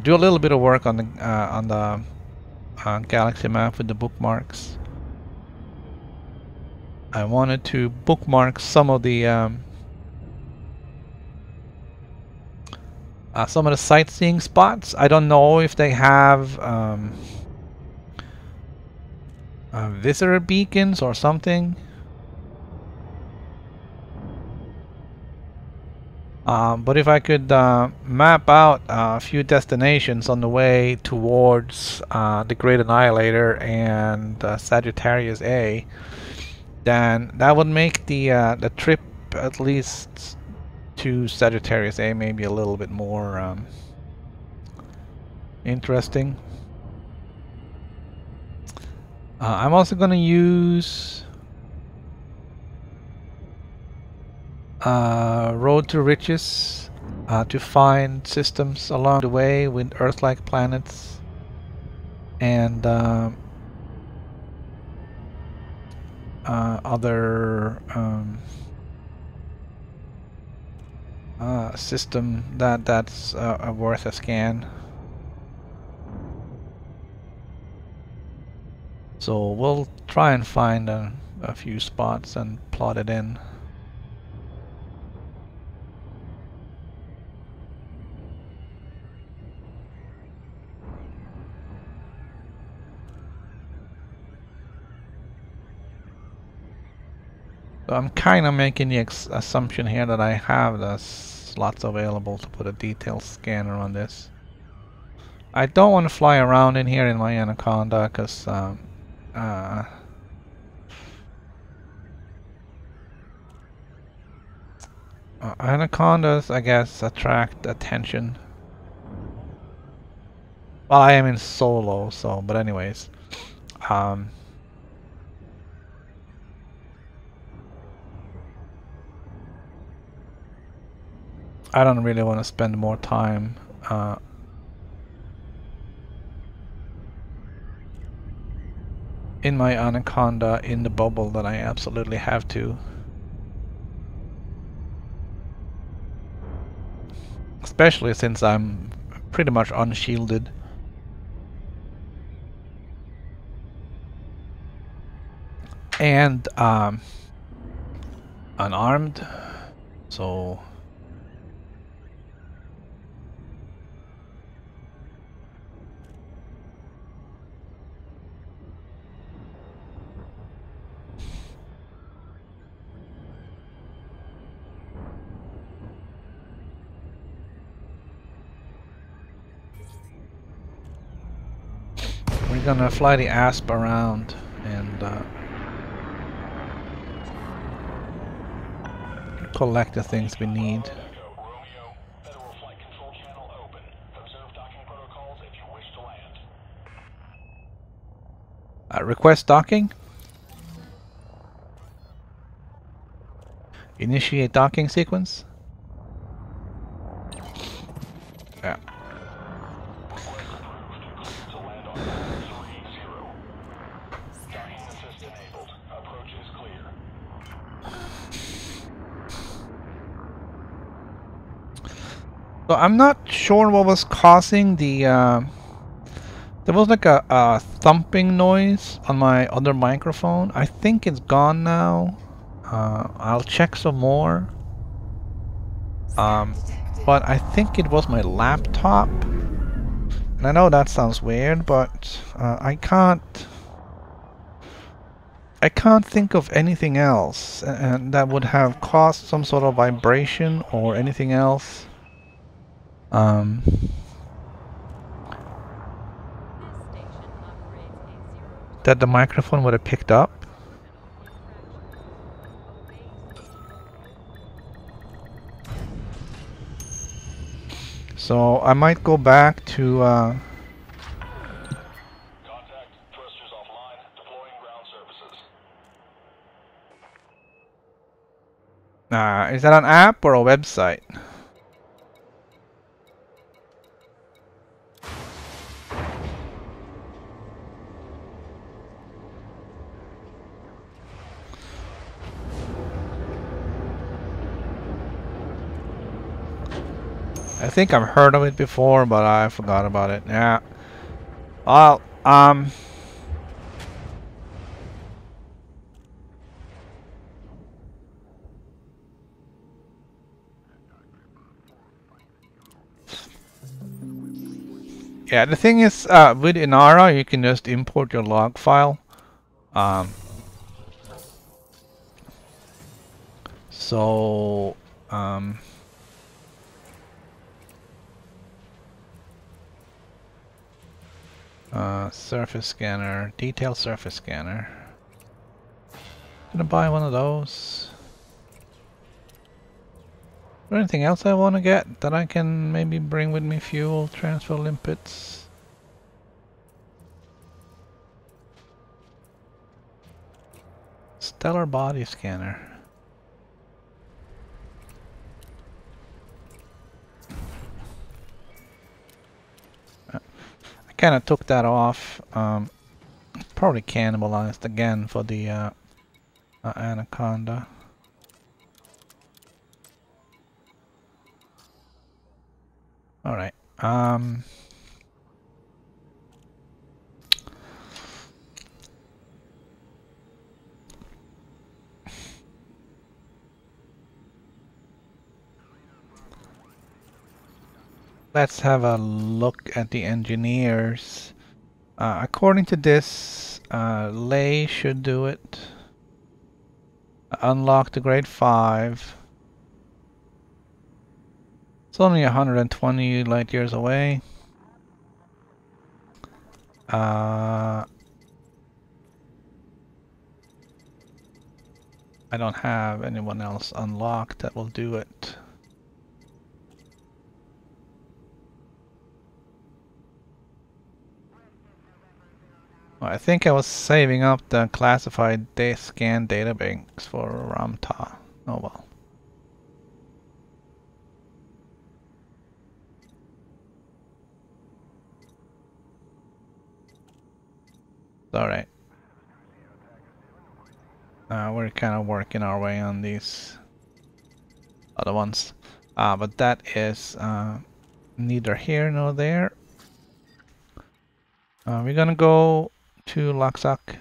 do a little bit of work on the galaxy map with the bookmarks. I wanted to bookmark some of the sightseeing spots. I don't know if they have visitor beacons or something. But if I could map out a few destinations on the way towards the Great Annihilator and Sagittarius A, then that would make the trip at least to Sagittarius A maybe a little bit more interesting. I'm also going to use Road to Riches to find systems along the way with Earth-like planets and other system that's worth a scan. So we'll try and find a few spots and plot it in. So I'm kind of making the assumption here that I have the slots available to put a detailed scanner on this. I don't want to fly around in here in my Anaconda because Anacondas, I guess, attract attention. Well, I am in solo, so, but anyways. I don't really want to spend more time in my Anaconda in the bubble than I absolutely have to. Especially since I'm pretty much unshielded. And unarmed, so we're gonna fly the ASP around and collect the things we need. Request docking. Initiate docking sequence. Yeah. So I'm not sure what was causing the there was like a thumping noise on my other microphone. I think it's gone now. I'll check some more. But I think it was my laptop. And I know that sounds weird, but I can't think of anything else and that would have caused some sort of vibration or anything else. Um, that the microphone would have picked up. So I might go back to Contact. Thrusters offline. Deploying ground services. is that an app or a website? I think I've heard of it before, but I forgot about it. Yeah. Well, yeah, the thing is, with Inara, you can just import your log file. Um, so, um, surface scanner, detail surface scanner. Gonna buy one of those. Is there anything else I want to get that I can maybe bring with me? Fuel, transfer limpets. Stellar body scanner. I kind of took that off. Probably cannibalized again for the anaconda. All right. Let's have a look at the engineers. According to this, Lay should do it. Unlock the grade 5. It's only 120 light years away. I don't have anyone else unlocked that will do it. Well, I think I was saving up the classified scan databanks for Ramta. Oh well. Alright. We're kind of working our way on these other ones. But that is neither here nor there. We're gonna go to Laksak.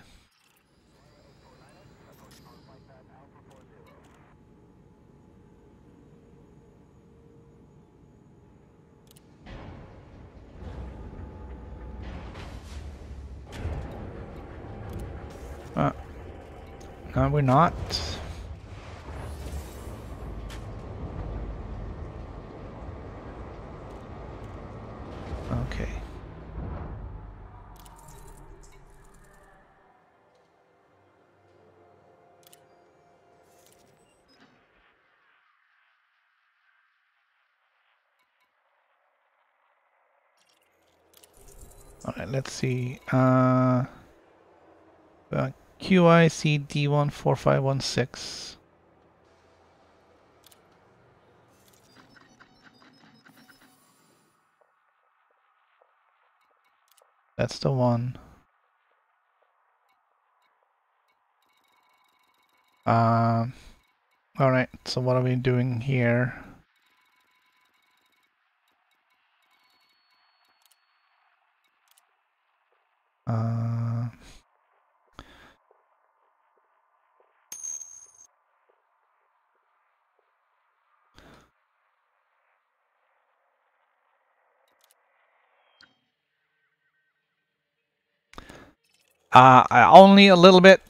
No, we're not. Okay. Alright, let's see. QIC D14516. That's the one. Alright, so what are we doing here? Uh, only a little bit.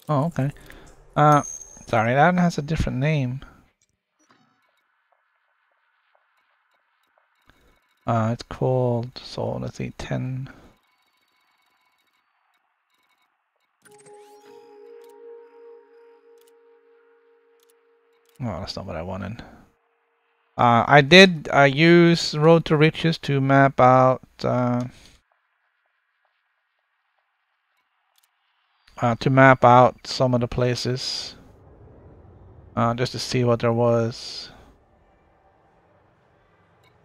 Oh, okay. Sorry, that one has a different name. It's called, so let's see, 10. Oh, that's not what I wanted. I did use Road to Riches to map out some of the places, just to see what there was.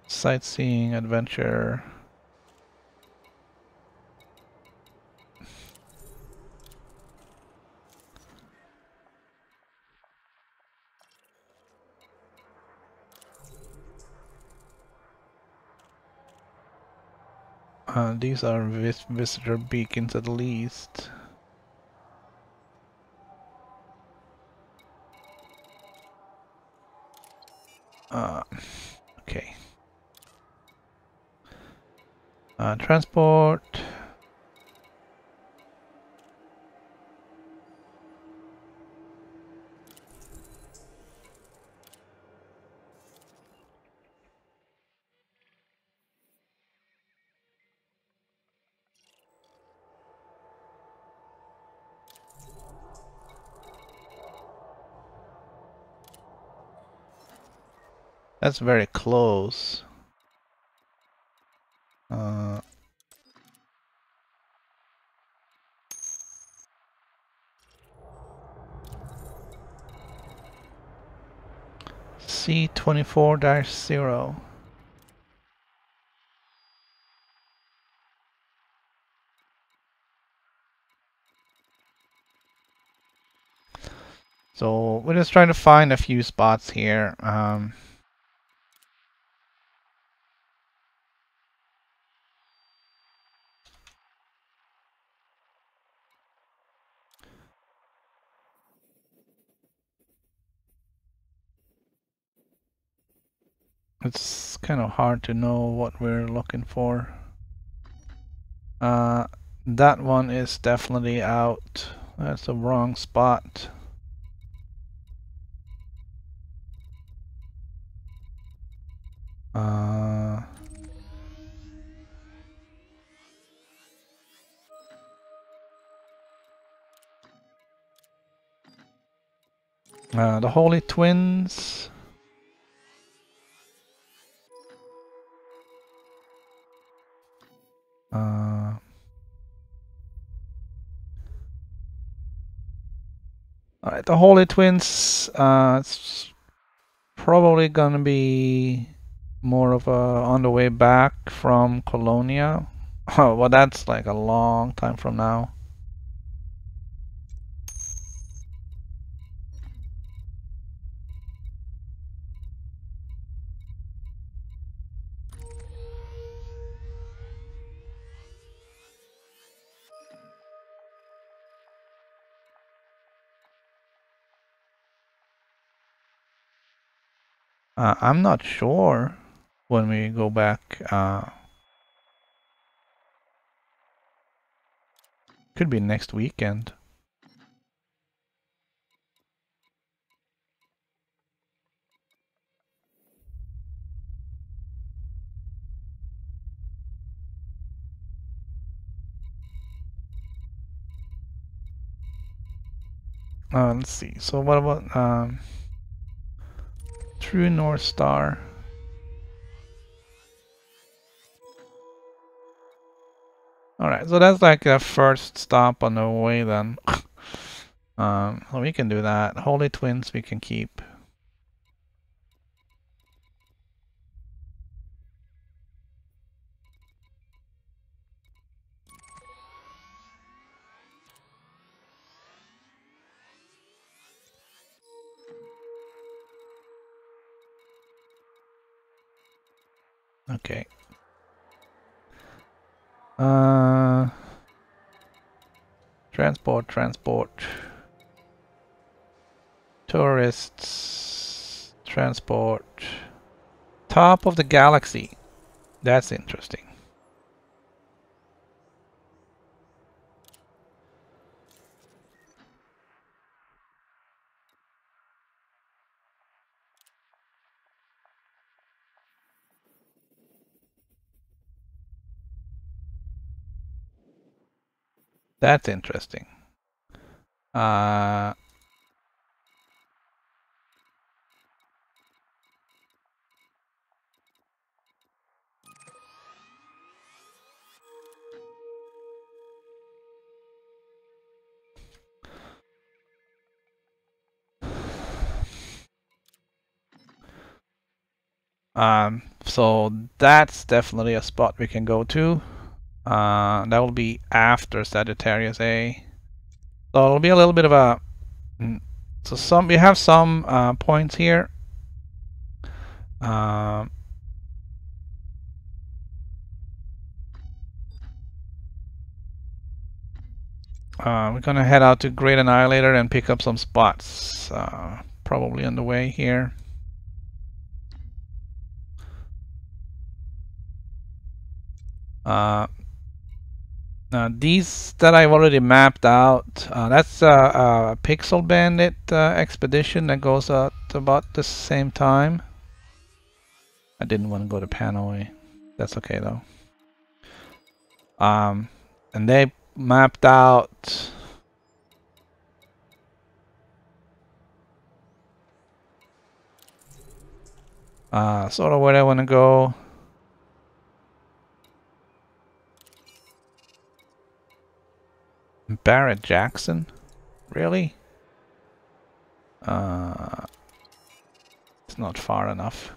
Sightseeing, adventure. These are visitor beacons at least. Okay. Transport. That's very close. C24-0. So we're just trying to find a few spots here. It's kind of hard to know what we're looking for. That one is definitely out. That's the wrong spot. The Holy Twins. Alright, the Holy Twins, it's probably gonna be more of a on the way back from Colonia. Oh, well, that's like a long time from now. I'm not sure when we go back. Could be next weekend. Let's see. So what about True North Star? Alright, so that's like a first stop on the way then. So we can do that. Holy Twins we can keep. Okay. Transport. Tourists. Transport. Top of the galaxy. That's interesting. That's interesting. So that's definitely a spot we can go to. That will be after Sagittarius A. So it'll be a little bit of a. So we have some points here. We're gonna head out to Great Annihilator and pick up some spots. Probably on the way here. These that I've already mapped out, that's a Pixel Bandit expedition that goes out about the same time. I didn't want to go to Panoi. That's okay though. And they mapped out sort of where I want to go. Barrett Jackson? Really? It's not far enough.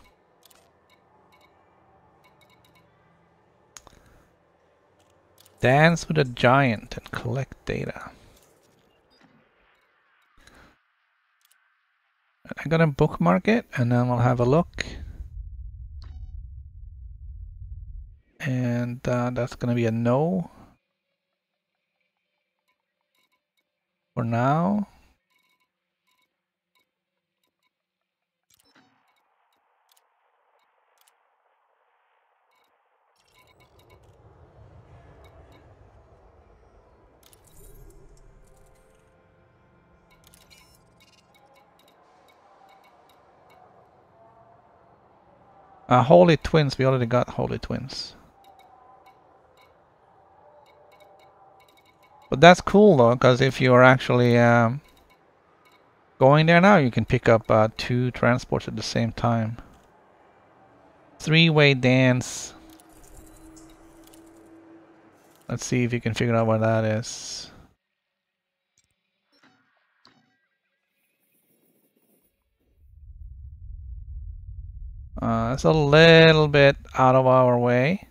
Dance with a giant and collect data. I'm gonna bookmark it and then we'll have a look. And that's gonna be a no for now. Holy Twins, we already got Holy Twins. But that's cool though, because if you are actually going there now, you can pick up 2 transports at the same time. 3-way dance. Let's see if you can figure out what that is. It's a little bit out of our way.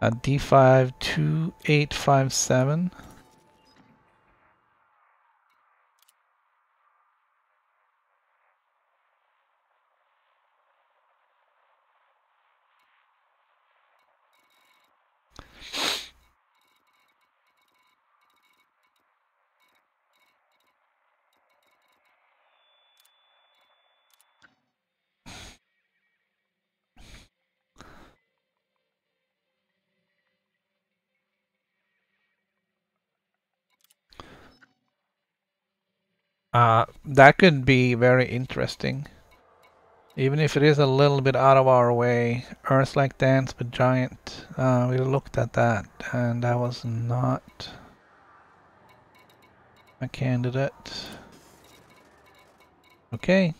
A D5 2857. That could be very interesting. Even if it is a little bit out of our way. Earth-like dance with giant. We looked at that, and that was not a candidate. Okay.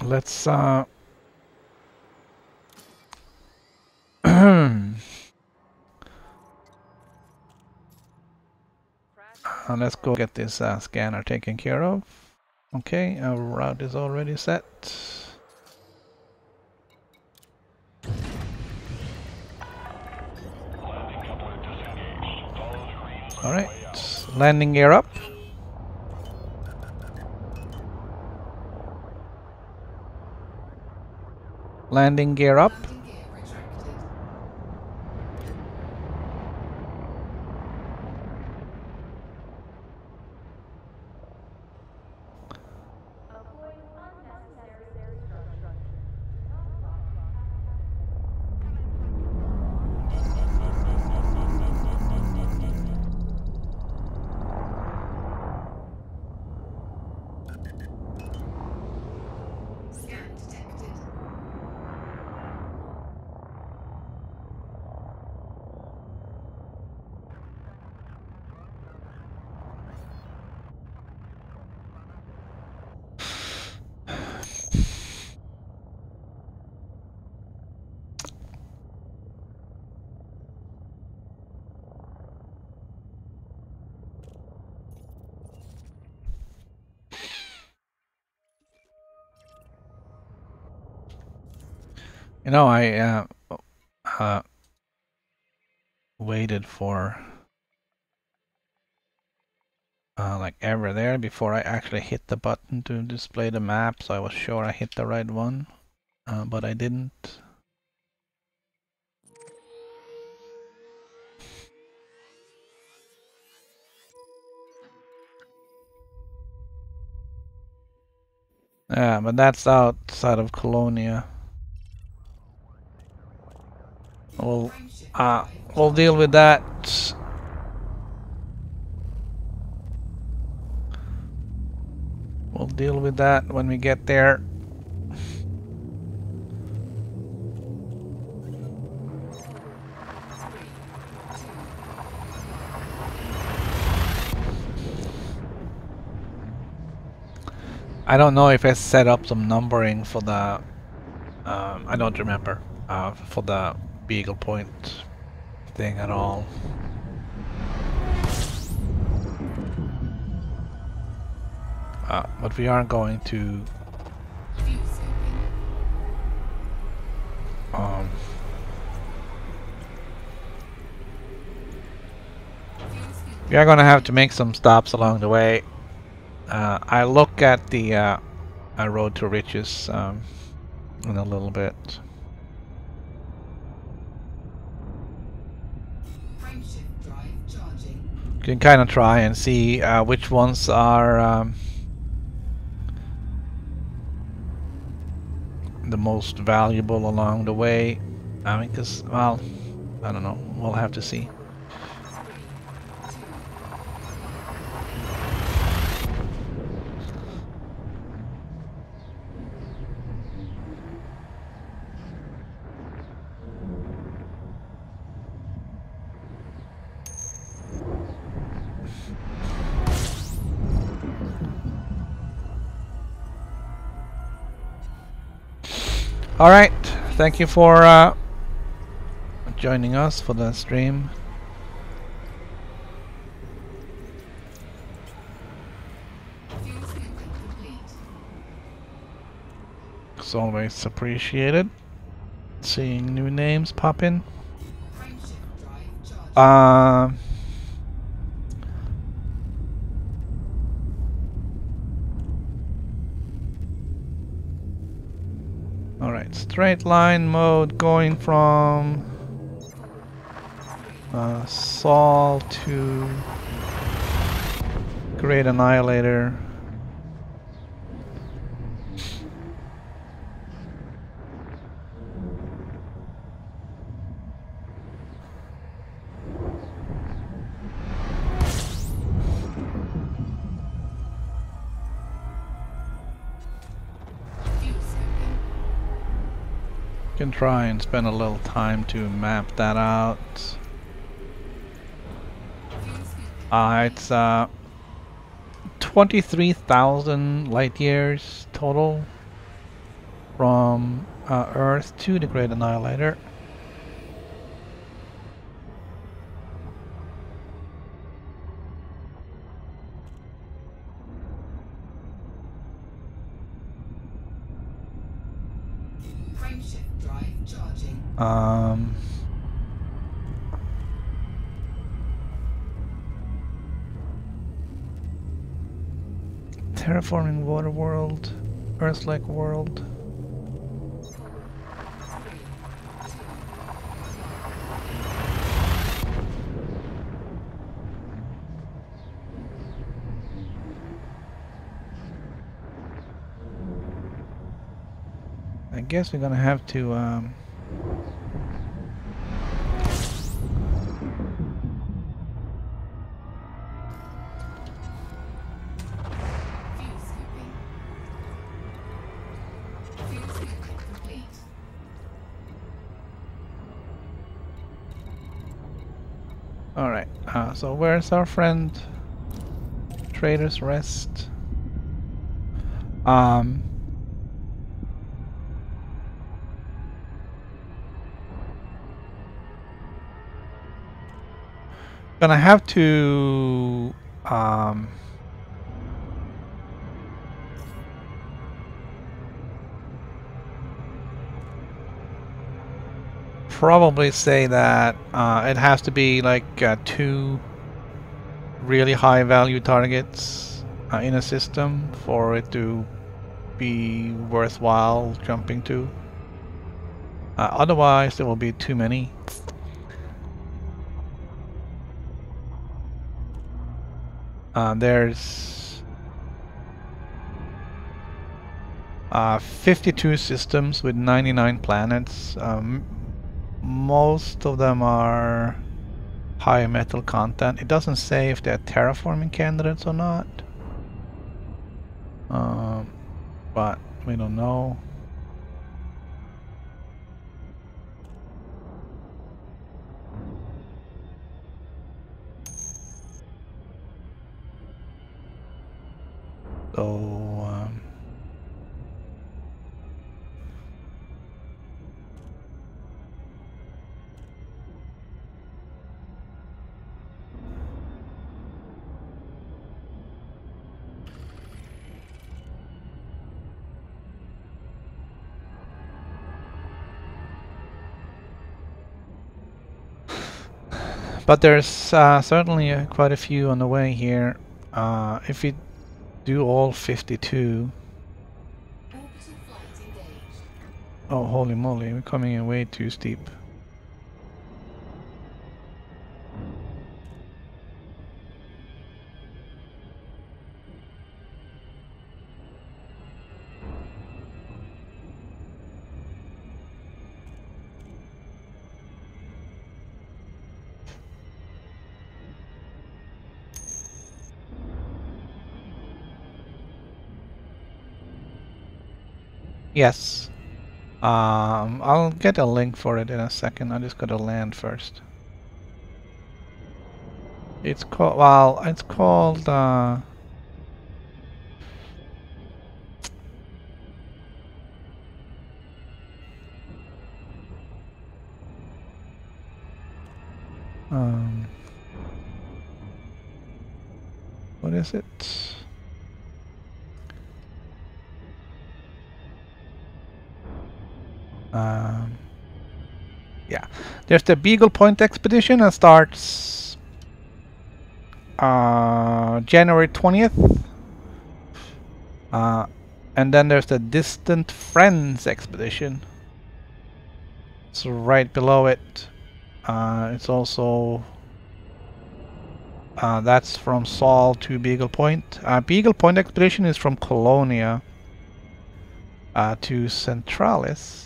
Let's let's go get this scanner taken care of. Okay, our route is already set. Alright, landing gear up. Landing gear up. Landing gear retracted. Scan detected. You know, I waited for like ever there before I actually hit the button to display the map, so I was sure I hit the right one, but I didn't. Yeah, but that's outside of Colonia. We'll Frameshift uh, drive we'll deal charging. with that. We'll deal with that when we get there. I don't know if I set up some numbering for the I don't remember for the Beagle Point thing at all. But we are going to View scoping. um, View scoping. we are going to have to make some stops along the way. I look at the road to riches in a little bit. Frameshift drive charging. You can kind of try and see which ones are the most valuable along the way. I mean, because, well, I don't know. We'll have to see. 3, 2, All right. Thank you for joining us for the stream. View scoping complete. It's always appreciated seeing new names pop in. Frameshift drive charging. All right, straight line mode going from Sol to Great Annihilator. can try and spend a little time to map that out. It's 23,000 light years total from Earth to the Great Annihilator. Frameshift drive charging. Terraforming water world, Earth-like world. I guess we're gonna have to Alright, so where's our friend Trader's Rest? Gonna have to probably say that it has to be like 2 really high value targets in a system for it to be worthwhile jumping to. Otherwise there will be too many. There's 52 systems with 99 planets. Most of them are high metal content. It doesn't say if they're terraforming candidates or not. But we don't know. So but there's certainly quite a few on the way here. If we do all 52. Oh, holy moly, we're coming in way too steep. Yes. I'll get a link for it in a second. I just gotta land first. It's called, well, it's called, what is it? Yeah, there's the Beagle Point expedition that starts January 20th. And then there's the Distant Friends expedition. It's right below it. It's also that's from Sol to Beagle Point. Beagle Point expedition is from Colonia to Centralis.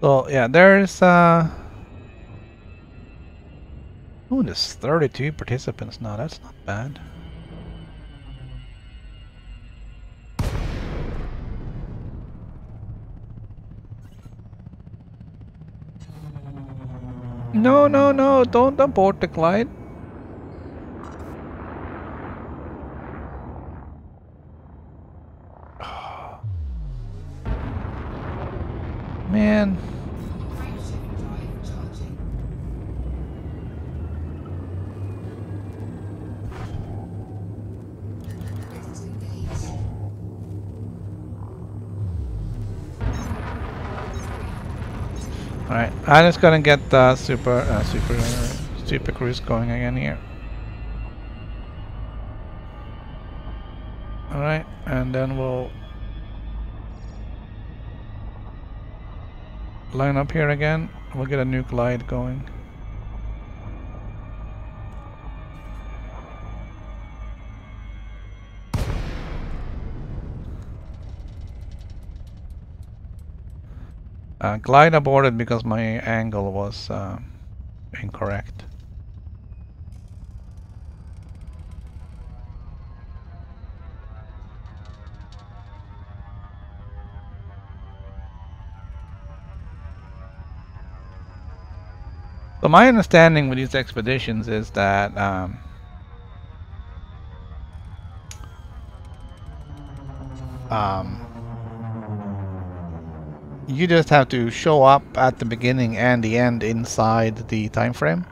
So yeah, there's there's 32 participants now. That's not bad. No, no, no! Don't abort the glide. Man. Frameshift drive charging. Ready to engage. Alright, I'm just gonna get the super cruise going again here. Alright, and then we'll line up here again. We'll get a new glide going. Glide aborted because my angle was incorrect. So my understanding with these expeditions is that you just have to show up at the beginning and the end inside the time frame.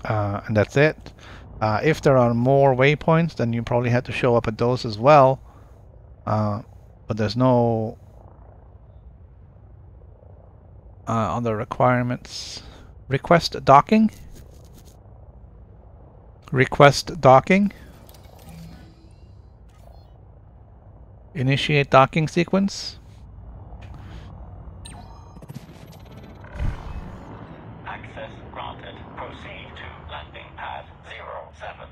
And that's it. If there are more waypoints, then you probably have to show up at those as well. But there's no other requirements. Request docking. Request docking. Initiate docking sequence. Access granted. Proceed to landing pad 07.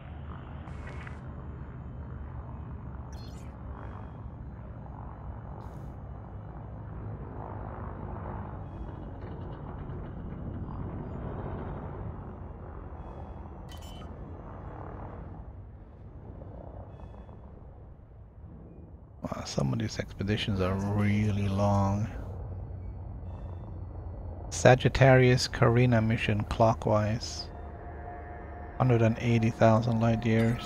Wow, some of these expeditions are really long. Sagittarius Carina mission clockwise. 180,000 light years.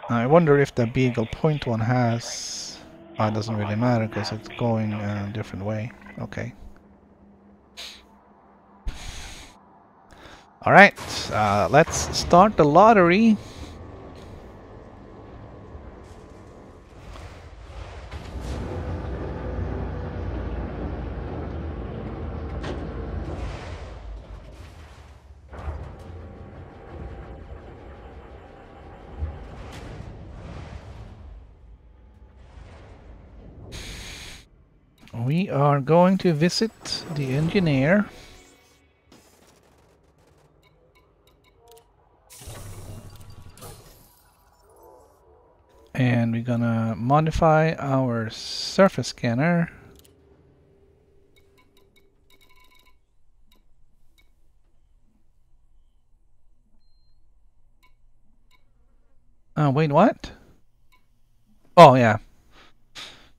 I wonder if the Beagle Point one has... Oh, it doesn't really matter because it's going a different way. Okay. Alright, let's start the lottery. We are going to visit the engineer. And we're gonna modify our surface scanner. Wait, what? Oh, yeah.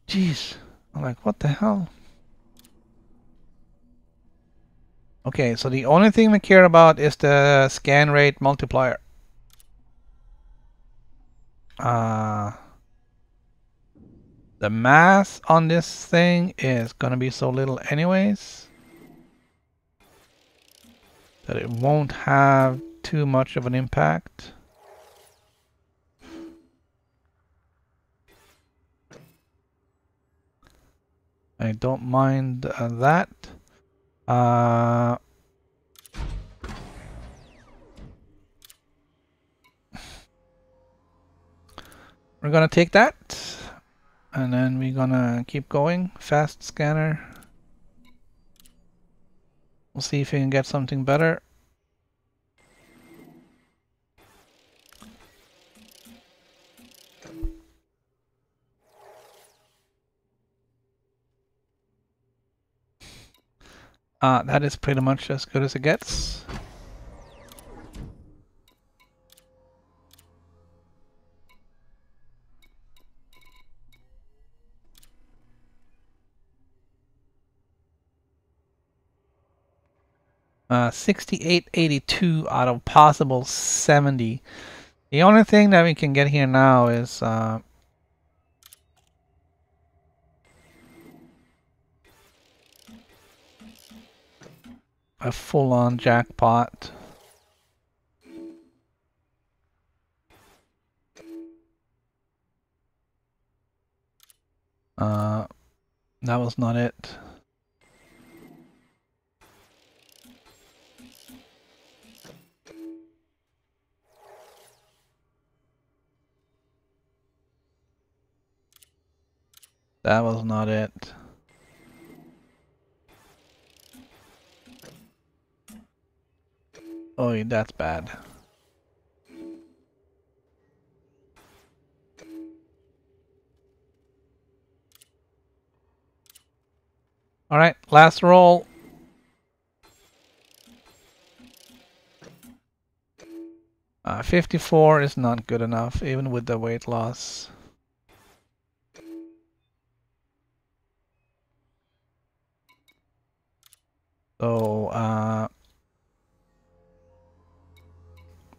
Jeez. I'm like, what the hell? Okay, so the only thing we care about is the scan rate multiplier. The mass on this thing is gonna be so little anyways that it won't have too much of an impact. I don't mind that. We're gonna take that, and then we're gonna keep going. Fast scanner. We'll see if we can get something better. That is pretty much as good as it gets. — 6882 out of possible 70. The only thing that we can get here now is a full-on jackpot. That was not it. That was not it. Oh, that's bad. All right, last roll. — 54 is not good enough, even with the weight loss. So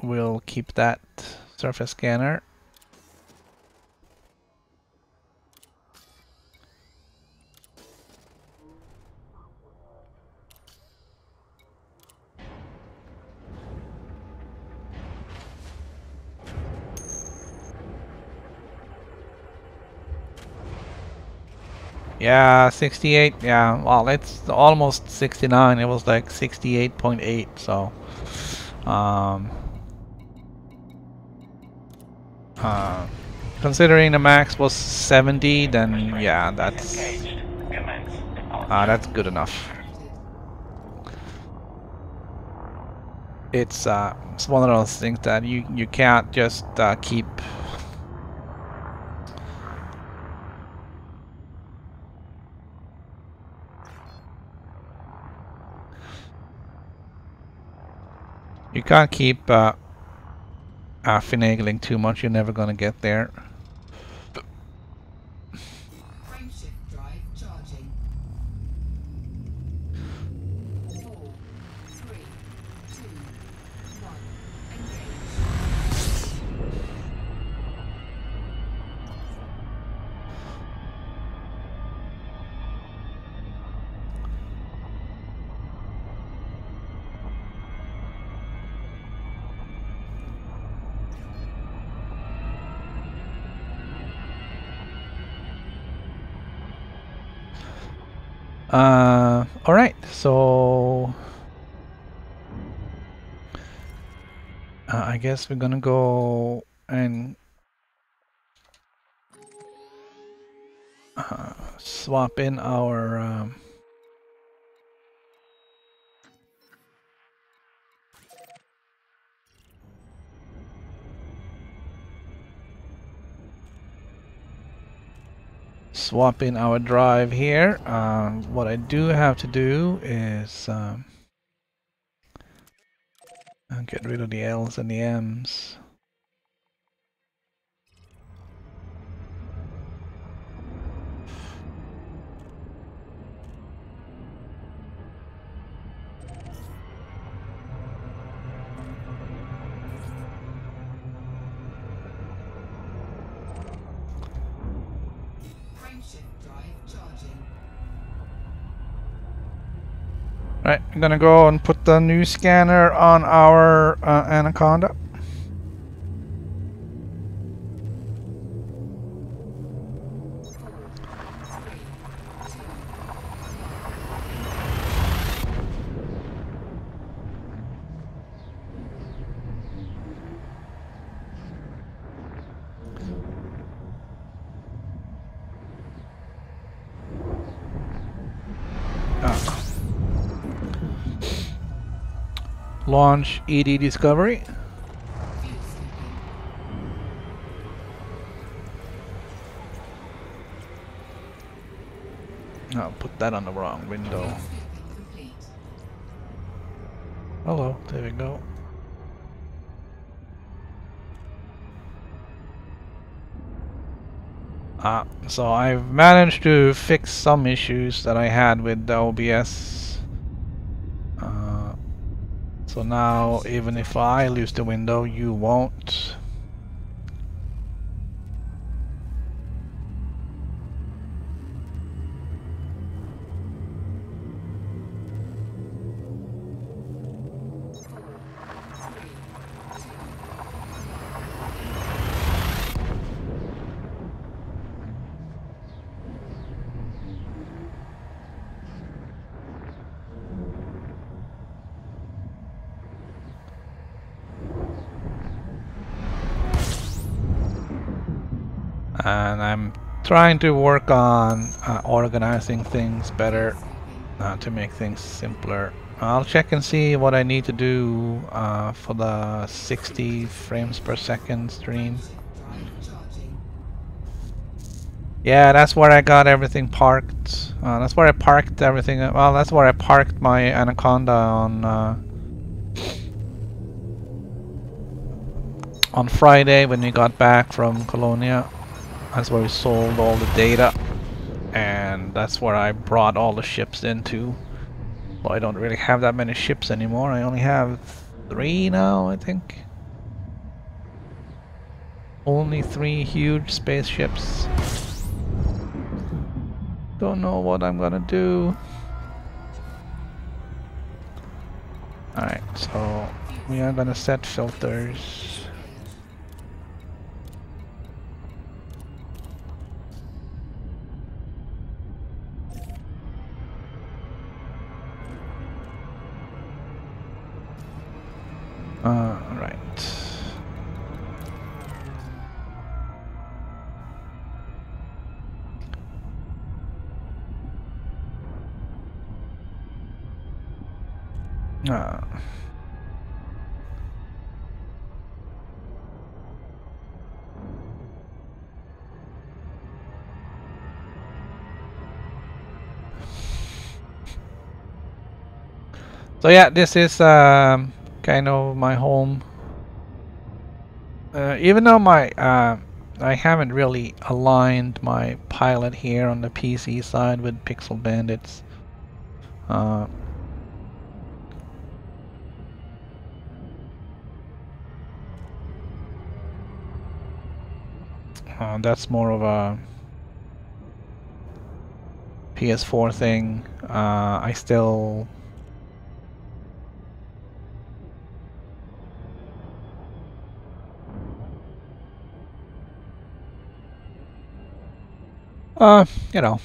we'll keep that surface scanner. Yeah, 68. Yeah, well, it's almost 69. It was like 68.8. So, considering the max was 70, then yeah, that's good enough. It's one of those things that you can't just keep. You can't keep finagling too much. You're never gonna get there. Frameshift drive charging. 4, 3, 2, 1. Engage. All right, so I guess we're gonna go and swap in our drive here. What I do have to do is get rid of the L's and the M's. Right, I'm gonna go and put the new scanner on our Anaconda. Launch ED Discovery. I'll put that on the wrong window. Hello, there we go. So I've managed to fix some issues that I had with the OBS. So now even if I lose the window, you won't. And I'm trying to work on organizing things better to make things simpler. I'll check and see what I need to do for the 60 frames per second stream. Yeah, that's where I got everything parked. That's where I parked everything. Well, that's where I parked my Anaconda on Friday when we got back from Colonia. That's where we sold all the data, and that's where I brought all the ships into. Well, I don't really have that many ships anymore. I only have 3 now, I think. Only 3 huge spaceships. Don't know what I'm gonna do. Alright, so we are gonna set filters. Right. So yeah, this is kind of my home. Even though I haven't really aligned my pilot here on the PC side with Pixel Bandits. That's more of a PS4 thing. I still you know,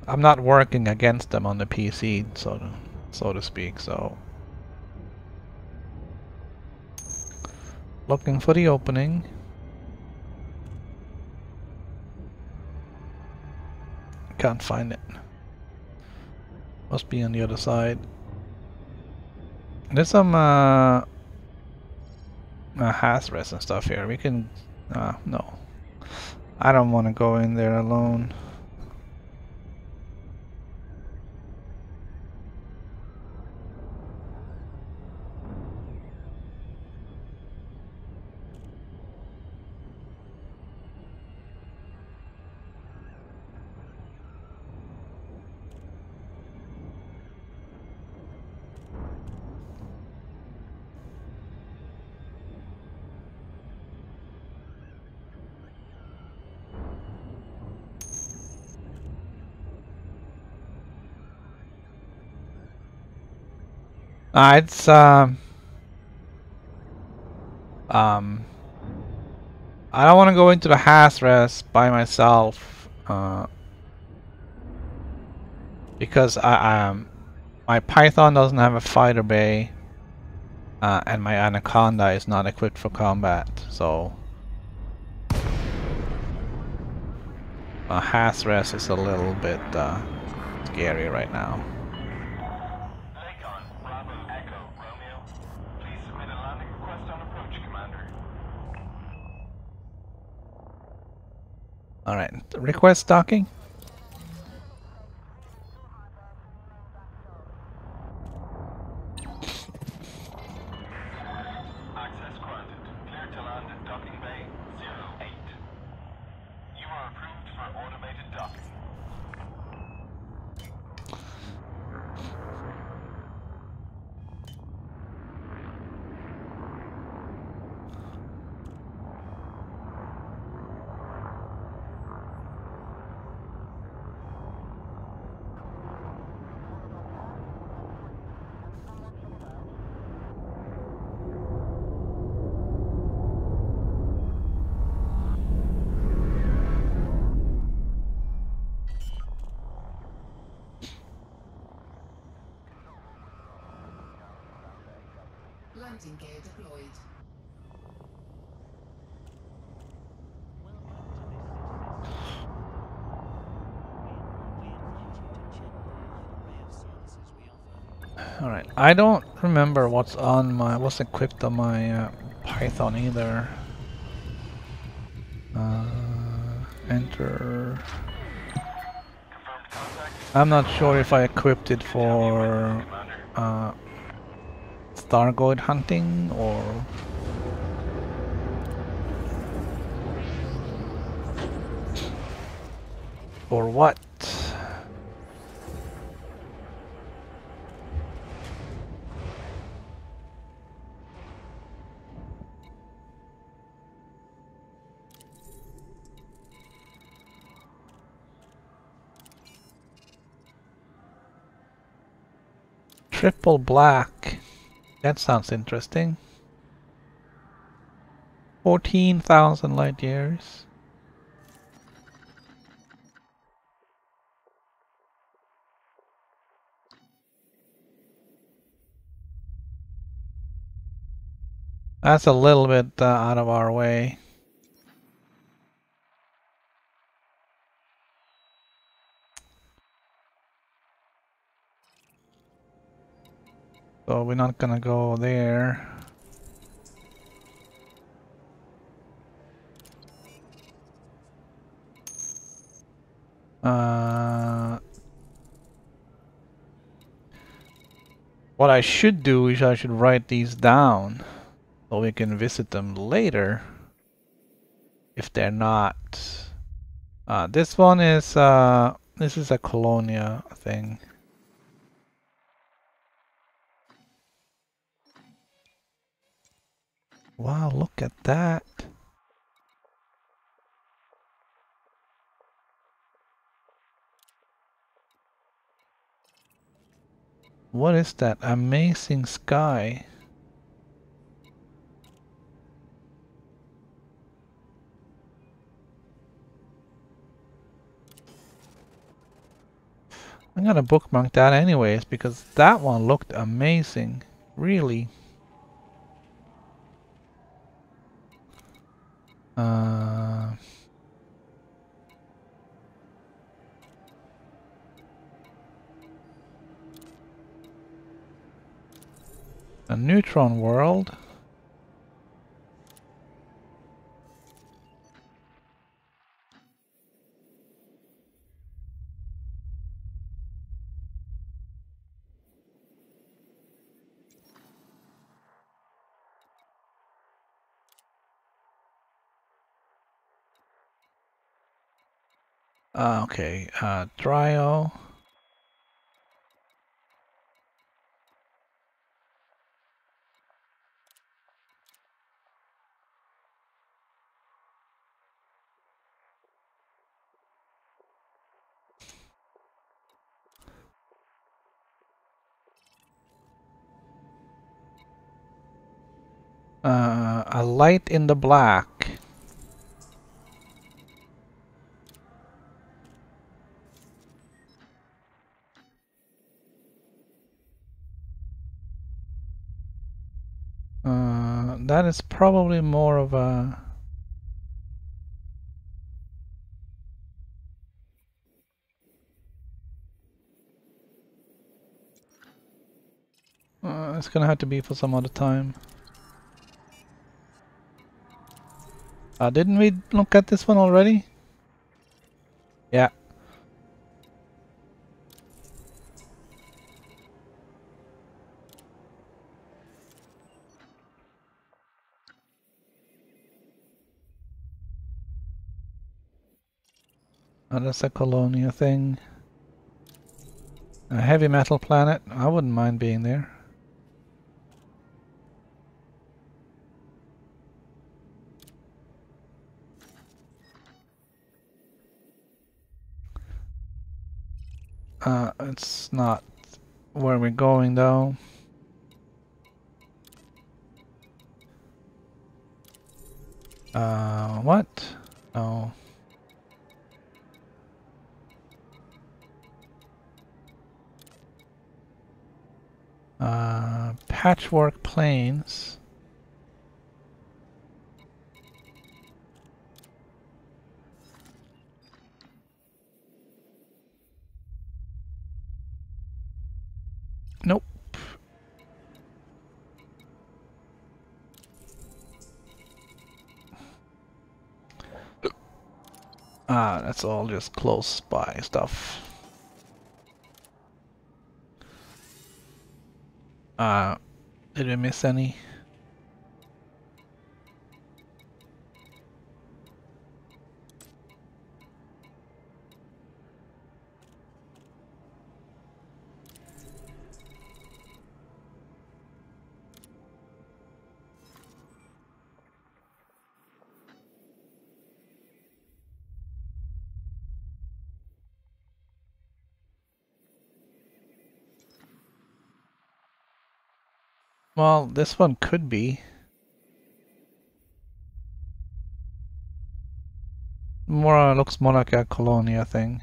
I'm not working against them on the PC, so to speak. So looking for the opening. Can't find it. Must be on the other side. There's some hazards and stuff here. We can no. I don't want to go in there alone. It's I don't want to go into the hazards by myself because my Python doesn't have a fighter bay and my Anaconda is not equipped for combat, so hazards is a little bit scary right now. Alright, request docking. Landing gear deployed. Alright, I don't remember what's equipped on my Python either. Enter. I'm not sure if I equipped it for Stargoid hunting or what. Triple black. That sounds interesting. 14,000 light years. That's a little bit out of our way. So we're not gonna go there. What I should do is I should write these down so we can visit them later if they're not. This one is this is a Colonia thing. Wow, look at that. What is that? Amazing sky. I'm gonna bookmark that anyways because that one looked amazing. Really. A neutron world. Okay, Dryo. A light in the black. That is probably more of a... it's gonna have to be for some other time. Didn't we look at this one already? Yeah. That's a Colonia thing. A heavy metal planet. I wouldn't mind being there. It's not where we're going though. What? No. patchwork planes. Nope. Ah, that's all just close by stuff. Did we miss any? Well, this one could be. Looks more like a Colonia thing.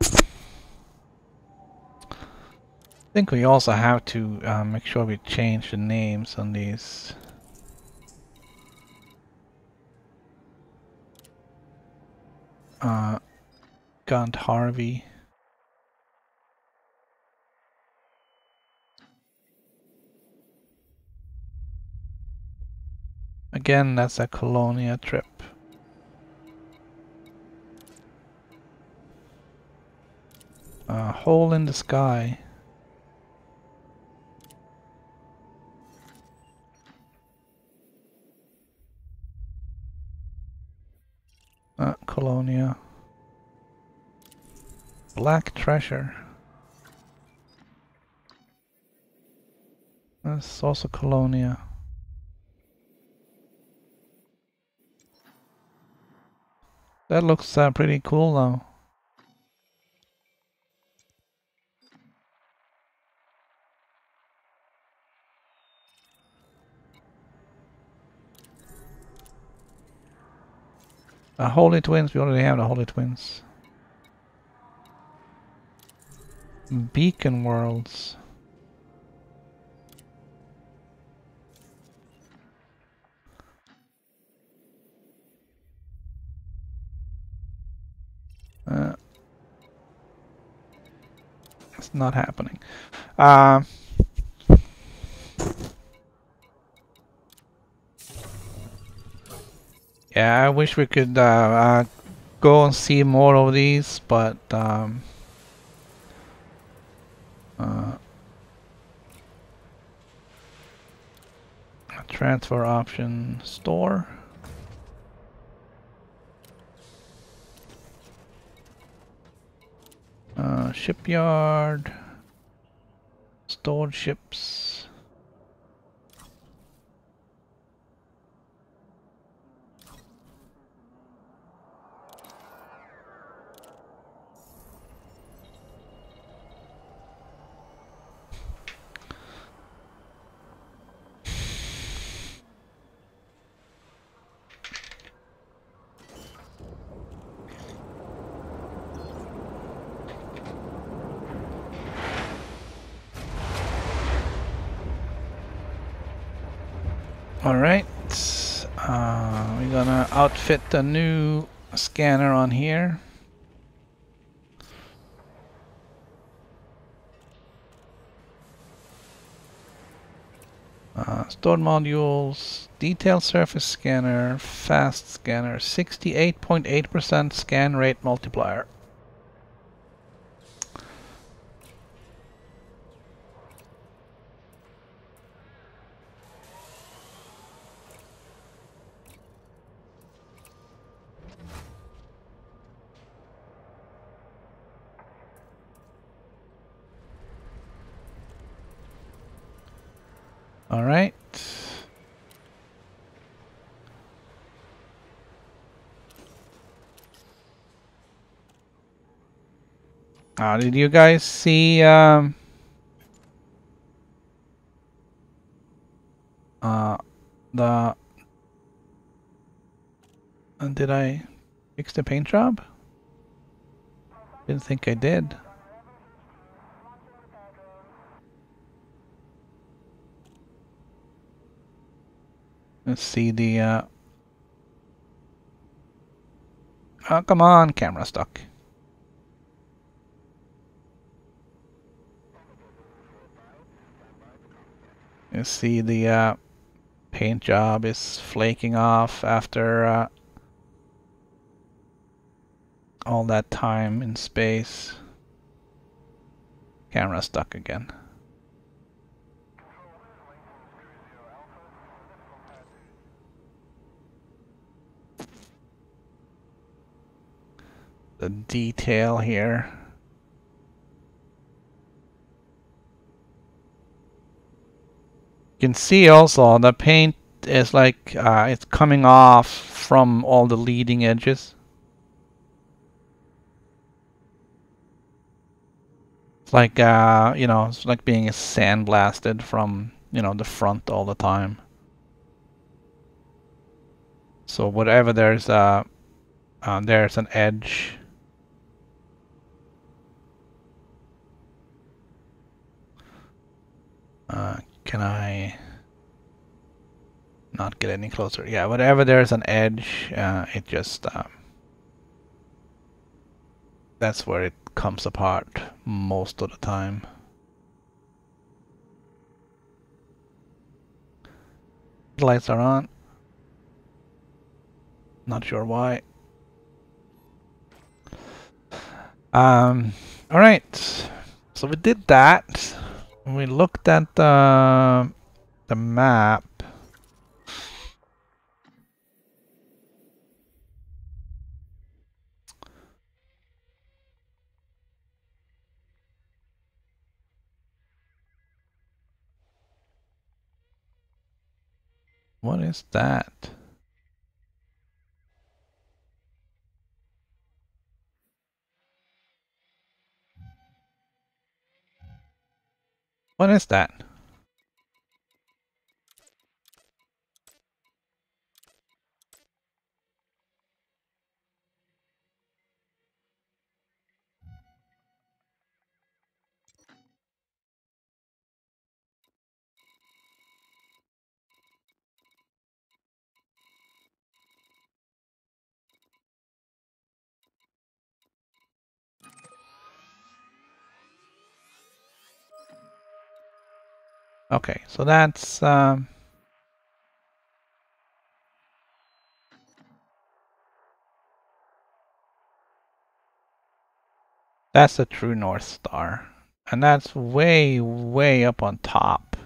I think we also have to make sure we change the names on these. Gaunt Harvey. Again, that's a Colonia trip. Hole in the Sky. Colonia. Black Treasure. That's also Colonia. That looks pretty cool though. Holy Twins, we already have the Holy Twins. Beacon Worlds. It's not happening. Yeah, I wish we could go and see more of these, but transfer option store. Shipyard. Stored ships. Alright, we're gonna outfit the new scanner on here. Stored modules, detailed surface scanner, fast scanner, 68.8% scan rate multiplier. All right. Did you guys see the Did I fix the paint job? Didn't think I did. Let's see the oh, come on, camera stuck. You see the paint job is flaking off after all that time in space. Camera stuck again. The detail here. You can see also the paint is like it's coming off from all the leading edges. It's like you know, it's like being sandblasted from, you know, the front all the time. So whatever there's an edge. Can I not get any closer? Yeah, whatever there's an edge, it just that's where it comes apart most of the time. The lights are on. Not sure why. All right. So we did that. We looked at the map. What is that? What is that? Okay, so that's the true North Star. And that's way, way up on top.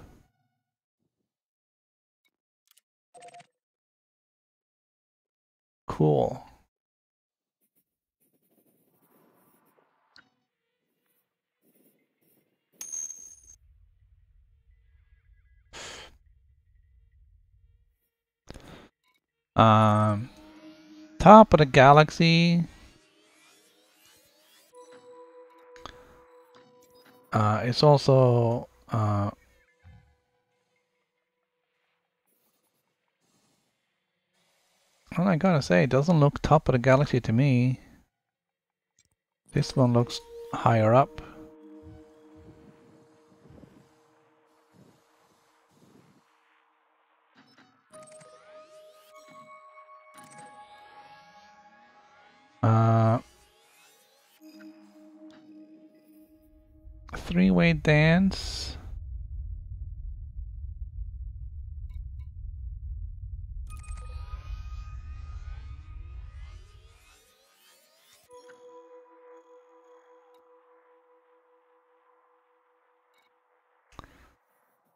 Cool. Top of the galaxy. It's also well, I gotta say, it doesn't look top of the galaxy to me. This one looks higher up. Three-way dance.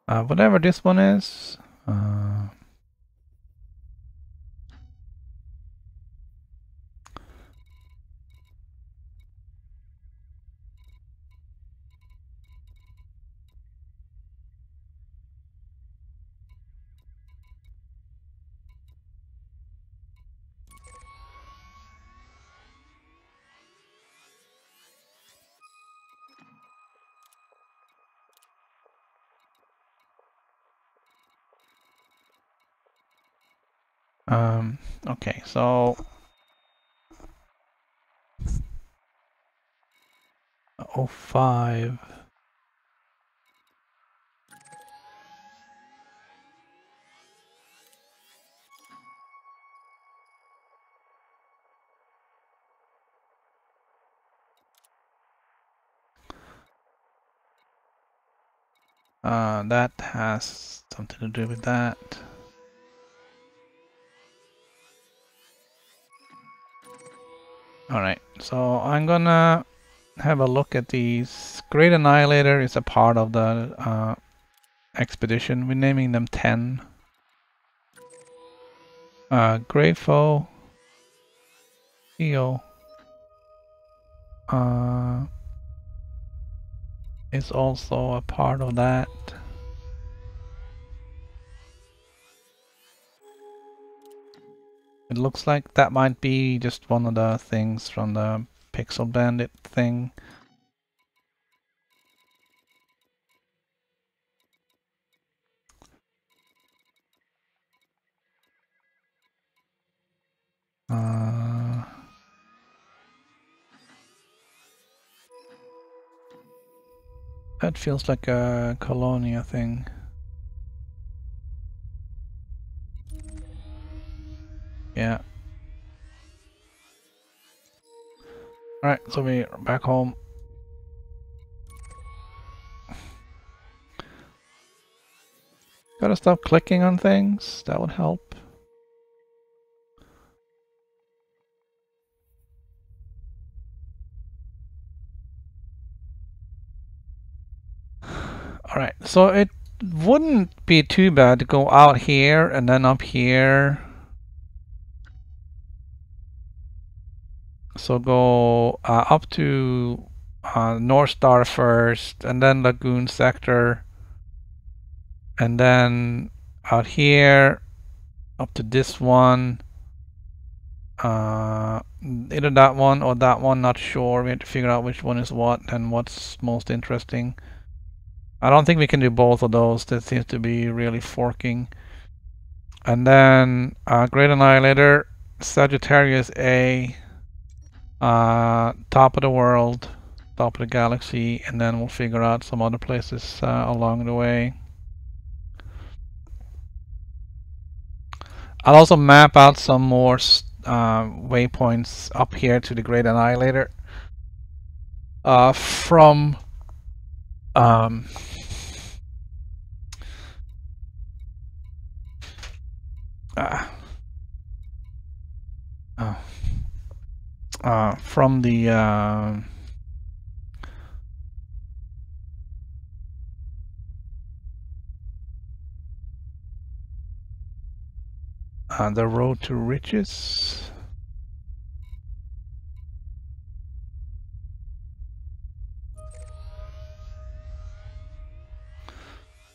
Whatever this one is. Okay, so 05. That has something to do with that. Alright, so I'm gonna have a look at these. Great Annihilator is a part of the expedition. We're naming them 10. Great Foe, Theo, is also a part of that. It looks like that might be just one of the things from the Pixel Bandit thing. That feels like a Colonia thing. Yeah. Alright, so we're back home. Gotta stop clicking on things. That would help. Alright, so it wouldn't be too bad to go out here and then up here. So go up to North Star first, and then Lagoon Sector, and then out here up to this one. Either that one or that one, not sure. We have to figure out which one is what and what's most interesting. I don't think we can do both of those. That seems to be really forking. And then Great Annihilator, Sagittarius A, top of the world, top of the galaxy, and then we'll figure out some other places along the way. I'll also map out some more waypoints up here to the Great Annihilator from from the Road to Riches.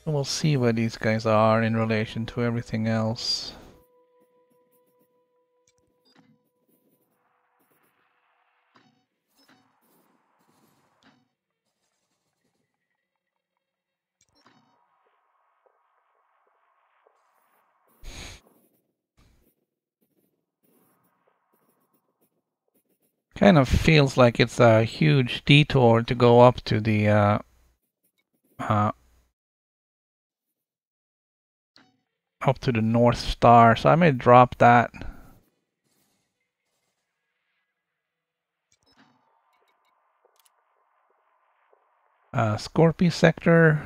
We'll see where these guys are in relation to everything else. Kind of feels like it's a huge detour to go up to the up to the North Star, so I may drop that. Scorpio Sector.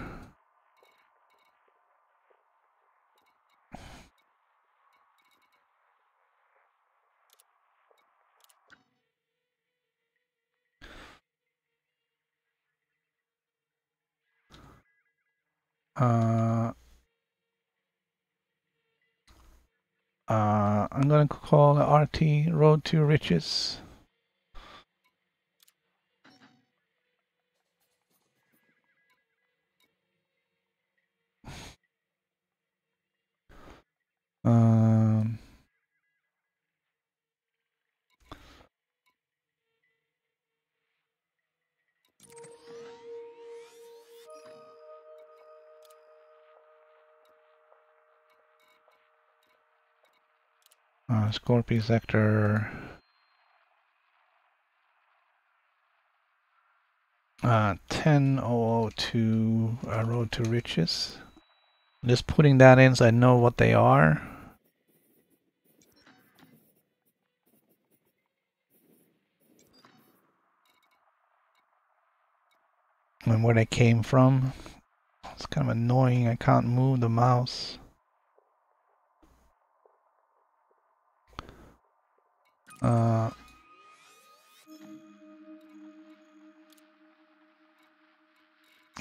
I'm gonna call the RT Road to Riches. Scorpio Sector. 10002 Road to Riches. Just putting that in so I know what they are. And where they came from. It's kind of annoying, I can't move the mouse.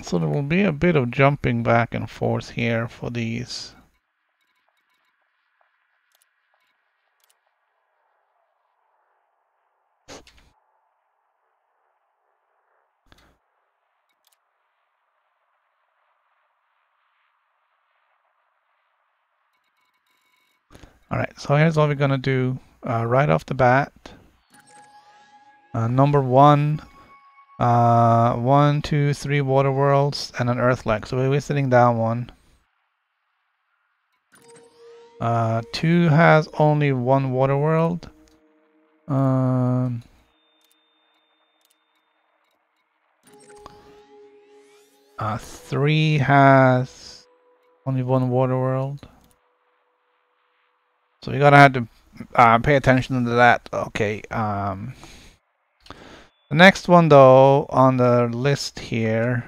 So there will be a bit of jumping back and forth here for these. Alright, so here's what we're gonna do right off the bat. Number 1, 1, 2, 3 water worlds and an earth leg. So we're sitting down one. 2 has only 1 water world. 3 has only 1 water world. So you're gonna have to pay attention to that. Okay. The next one though on the list here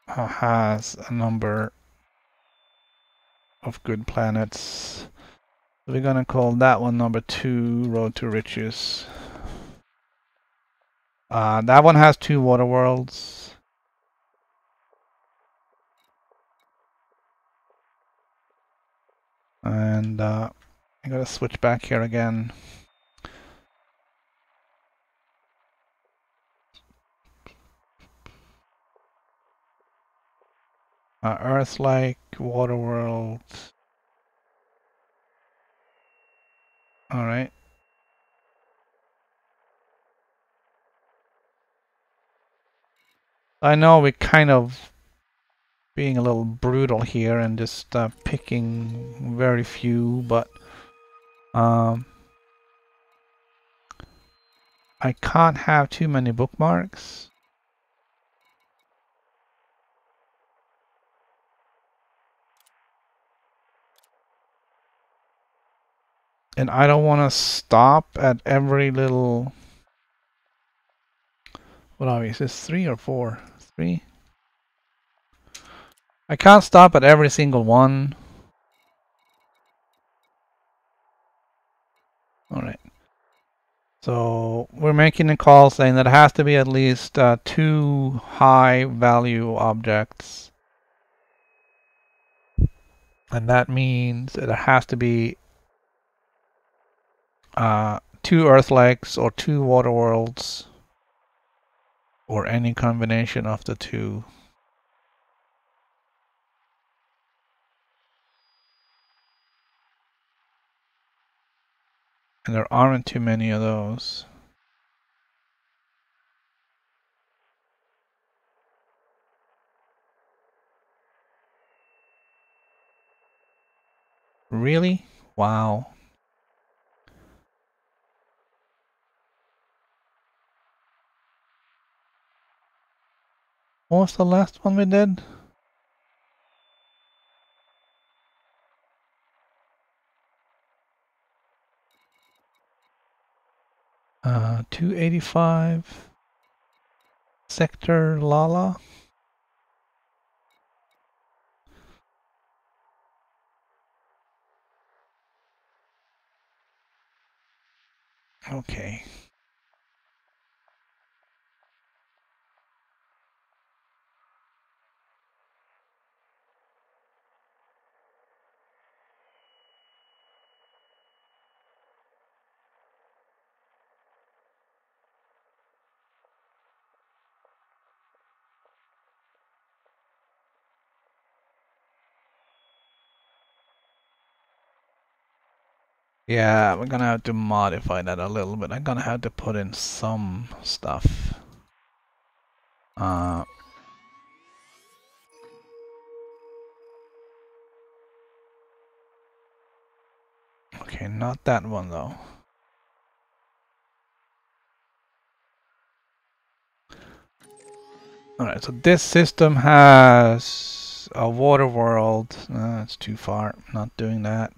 has a number of good planets. So we're gonna call that one number 2, Road to Riches. That one has 2 water worlds. And I gotta switch back here again. Earth-like water world. Alright. I know we're kind of being a little brutal here and just picking very few, but I can't have too many bookmarks. And I don't want to stop at every little... What are we? Is this 3 or 4? 3? I can't stop at every single one. Alright. So we're making a call saying that it has to be at least 2 high value objects. And that means that it has to be 2 Earth legs or 2 water worlds or any combination of the 2. And there aren't too many of those. Really? Wow. What was the last one we did? Uh, 285 Sector Lala. Okay. Yeah, we're gonna have to modify that a little bit. I'm gonna have to put in some stuff. Okay, not that one though. Alright, so this system has a water world. That's too far. Not doing that.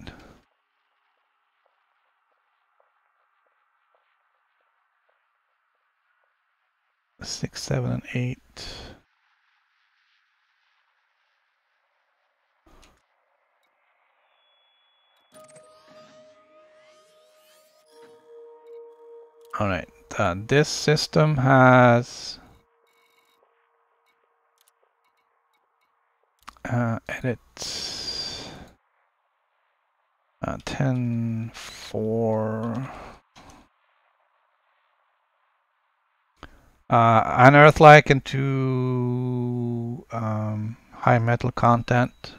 Six, 7, and 8. Alright, this system has edit 10, 4. Unearth-like into high metal content.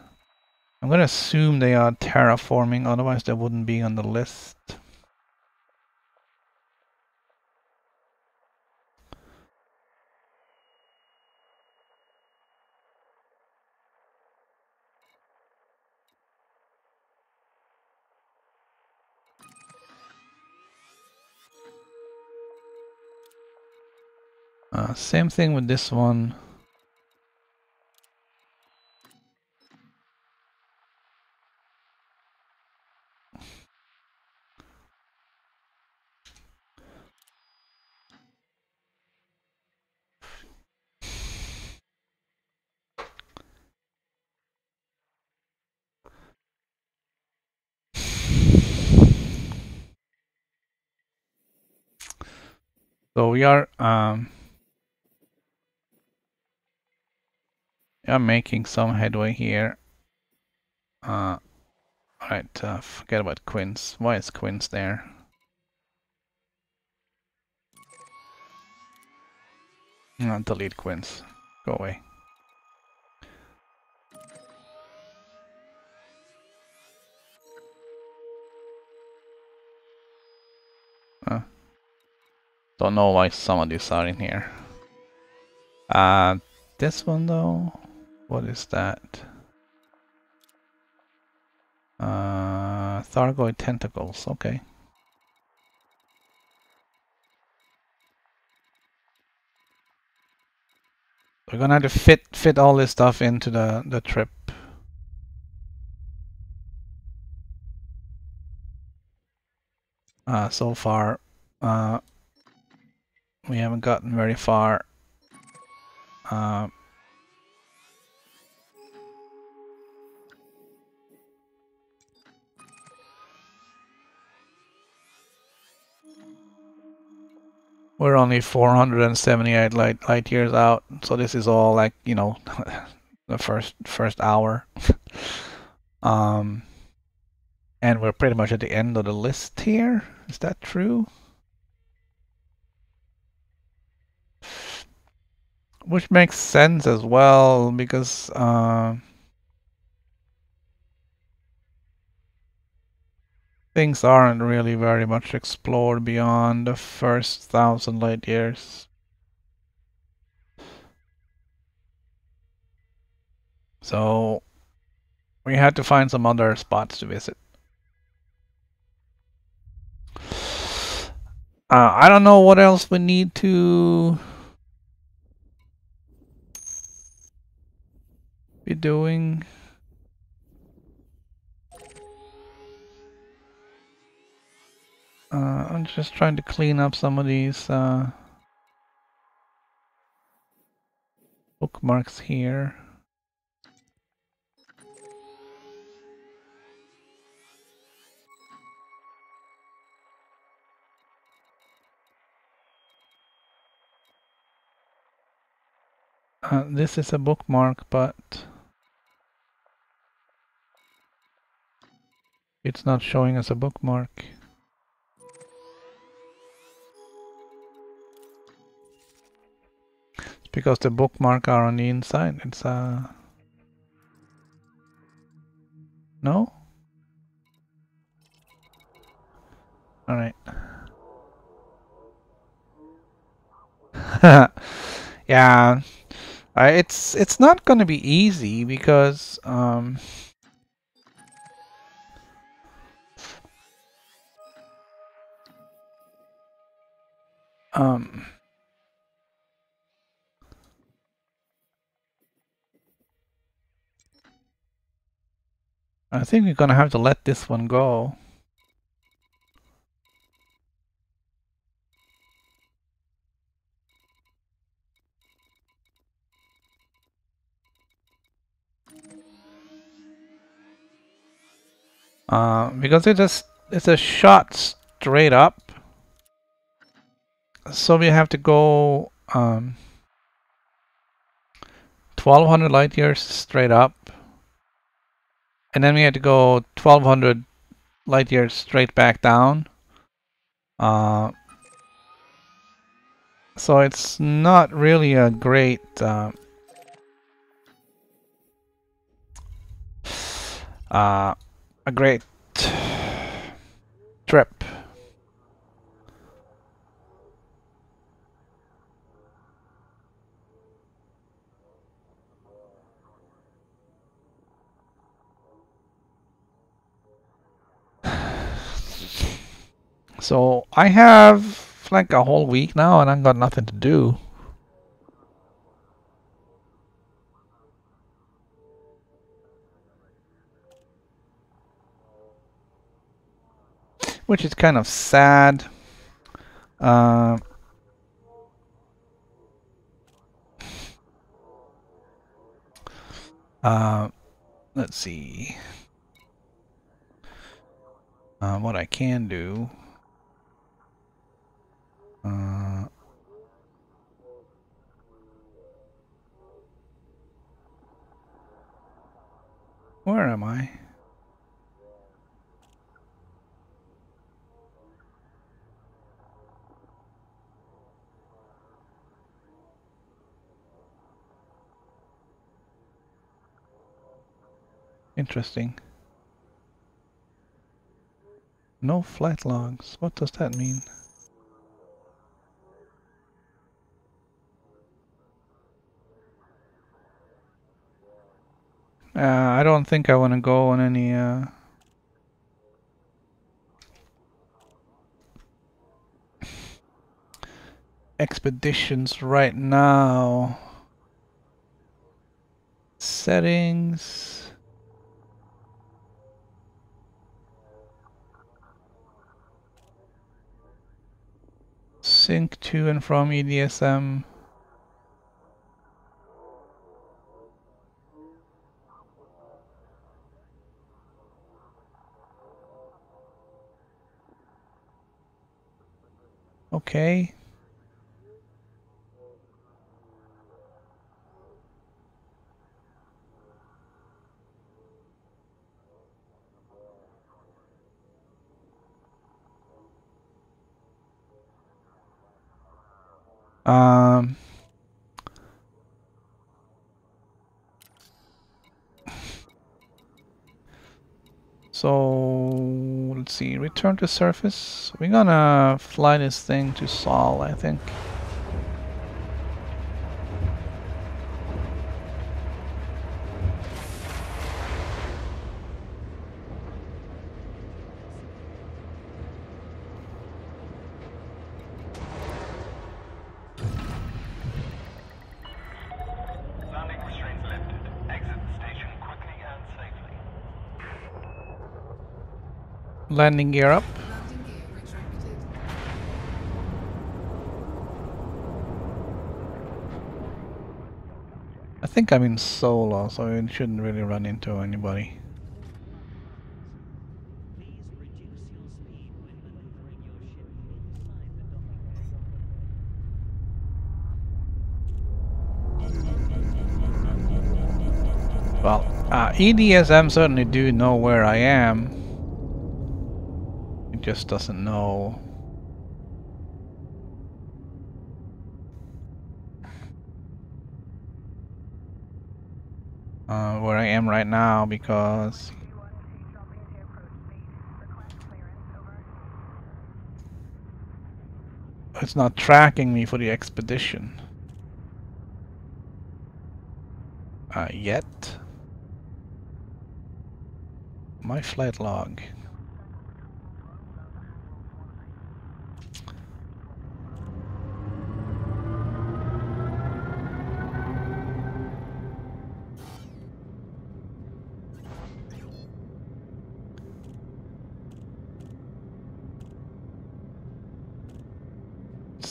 I'm going to assume they are terraforming, otherwise they wouldn't be on the list. Same thing with this one. So we are making some headway here. Alright, forget about Quince. Why is Quince there? Delete Quince. Go away. Don't know why some of these are in here. This one though, what is that? Thargoid tentacles, okay. We're gonna have to fit all this stuff into the trip. So far, we haven't gotten very far. We're only 478 light years out, so this is all like, you know, the first hour. And we're pretty much at the end of the list here. Is that true? Which makes sense as well, because things aren't really very much explored beyond the first 1,000 light years. So we had to find some other spots to visit. I don't know what else we need to be doing. I'm just trying to clean up some of these bookmarks here. This is a bookmark, but it's not showing as a bookmark. It's because the bookmark are on the inside. It's no? Alright. Yeah. It's not gonna be easy because Um, I think we're gonna have to let this one go. Because it's a shot straight up. So we have to go 1200 light years straight up. And then we had to go 1200 light years straight back down. So it's not really a great a great trip. So I have like a whole week now and I've got nothing to do. Which is kind of sad. Let's see. What I can do. Where am I? Interesting. No flight logs. What does that mean? I don't think I want to go on any expeditions right now. Settings. Sync to and from EDSM. Okay. So let's see, return to surface. We're gonna fly this thing to Sol, I think. Landing restraints lifted. Exit the station quickly and safely. Landing gear up. Landing gear retracted. I think I'm in solo, so it shouldn't really run into anybody. Well, EDSM certainly do know where I am. It just doesn't know. Where I am right now because it's not tracking me for the expedition. Yet. My flight log.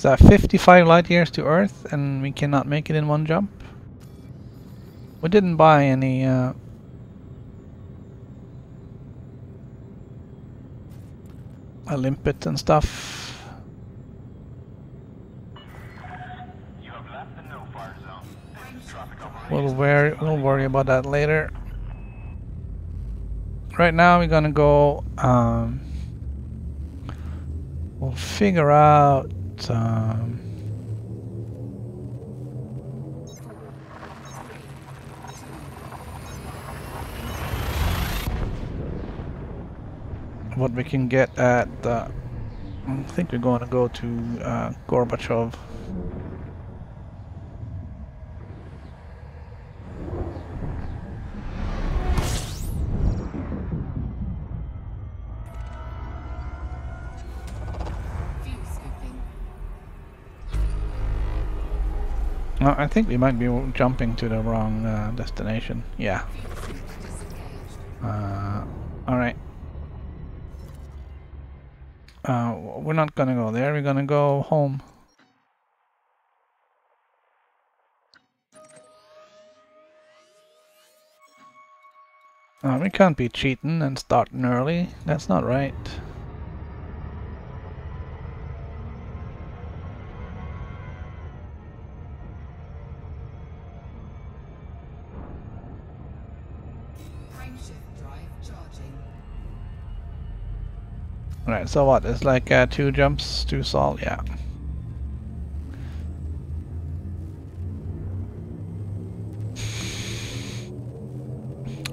It's 55 light years to Earth, and we cannot make it in one jump. We didn't buy any limpet and stuff. You have left the no-fire zone. This is traffic over. We'll worry about that later. Right now we're gonna go. We'll figure out. What we can get at. I think we're going to go to Gorbachev. I think we might be jumping to the wrong destination. Yeah. Alright. We're not gonna go there, we're gonna go home. We can't be cheating and starting early. That's not right. Right, so what? It's like 2 jumps to Sol? Yeah.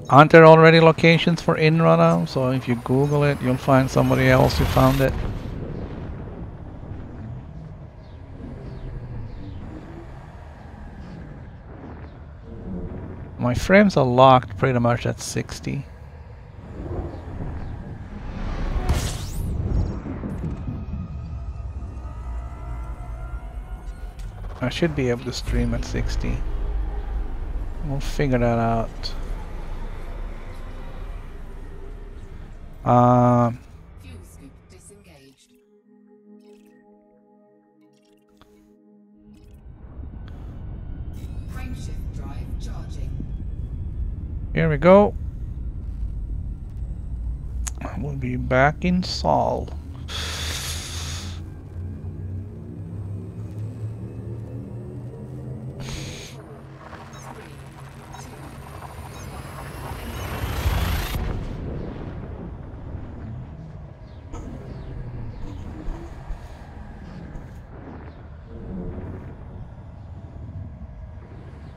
Aren't there already locations for Inra now? So if you Google it, you'll find somebody else who found it. My frames are locked pretty much at 60. I should be able to stream at 60. We'll figure that out. Fuel scoop disengaged. Frameshift drive charging. Here we go. We'll be back in Sol.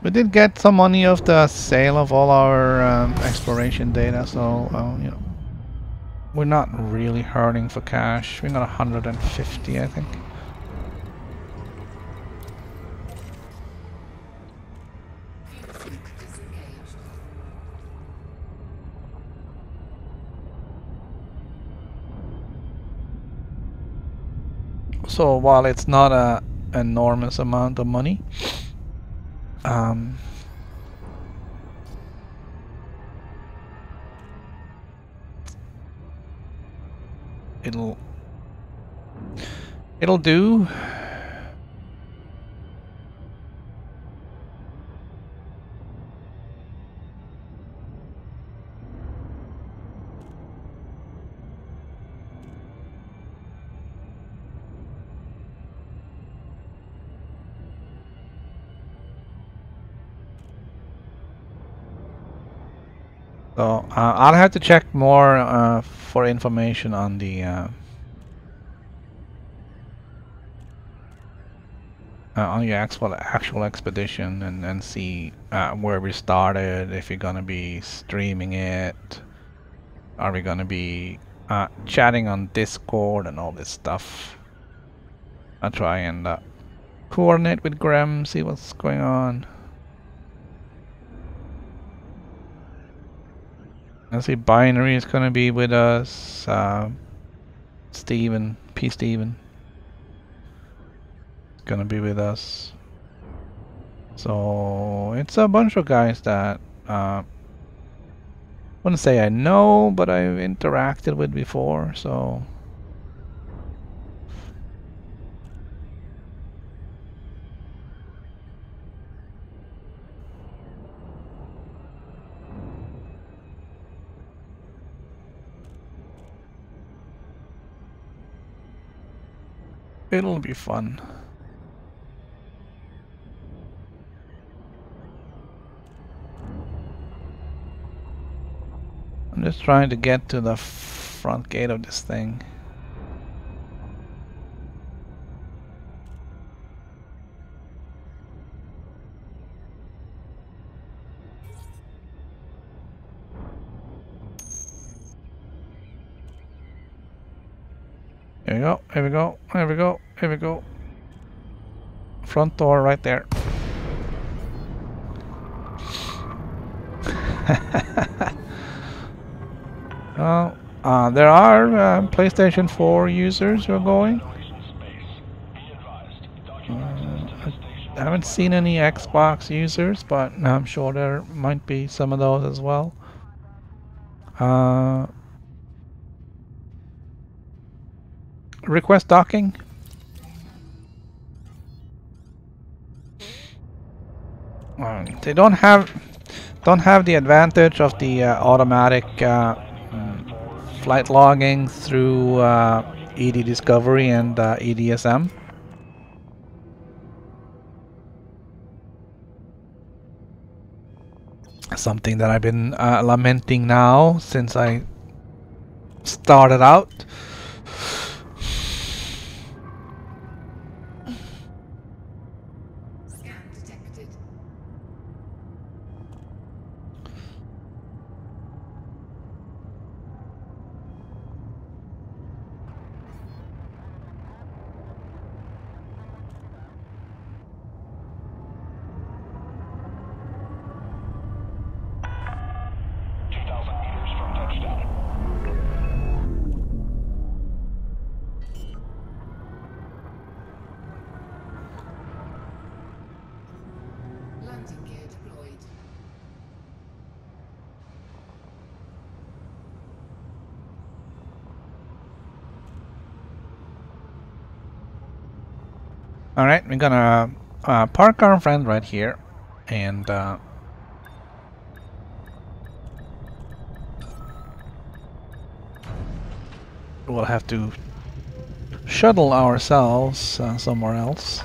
We did get some money off the sale of all our exploration data, so you know, we're not really hurting for cash. We got 150, I think. So while it's not an enormous amount of money, it'll do. So I'll have to check more for information on the actual expedition and see where we started. If you're gonna be streaming it, are we gonna be chatting on Discord and all this stuff? I'll try and coordinate with Gran, see what's going on. I see Binary is gonna be with us. Steven, P. Steven, is gonna be with us. So it's a bunch of guys that wouldn't say I know, but I've interacted with before. So It'll be fun. I'm just trying to get to the front gate of this thing. Here we go, here we go, here we go, here we go. Front door right there. There are PlayStation 4 users who are going. I haven't seen any Xbox users, but I'm sure there might be some of those as well. Request docking. They don't have the advantage of the automatic flight logging through ED Discovery and EDSM. Something that I've been lamenting now since I started out. Scan detected. Landing gear deployed. Alright, we're gonna park our friend right here, and we'll have to shuttle ourselves somewhere else.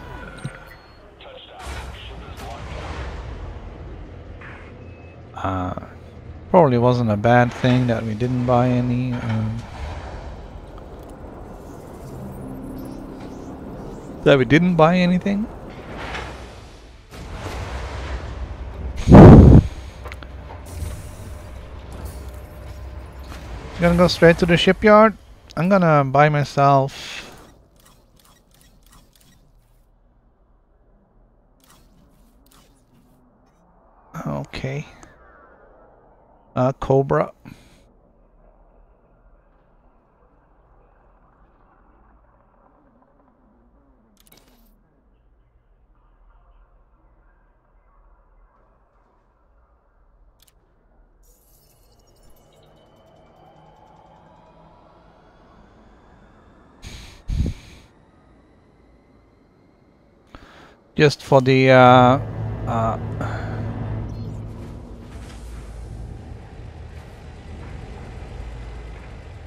Probably wasn't a bad thing that we didn't buy any. That we didn't buy anything. Gonna go straight to the shipyard. I'm gonna buy myself. Okay. Cobra. Just for the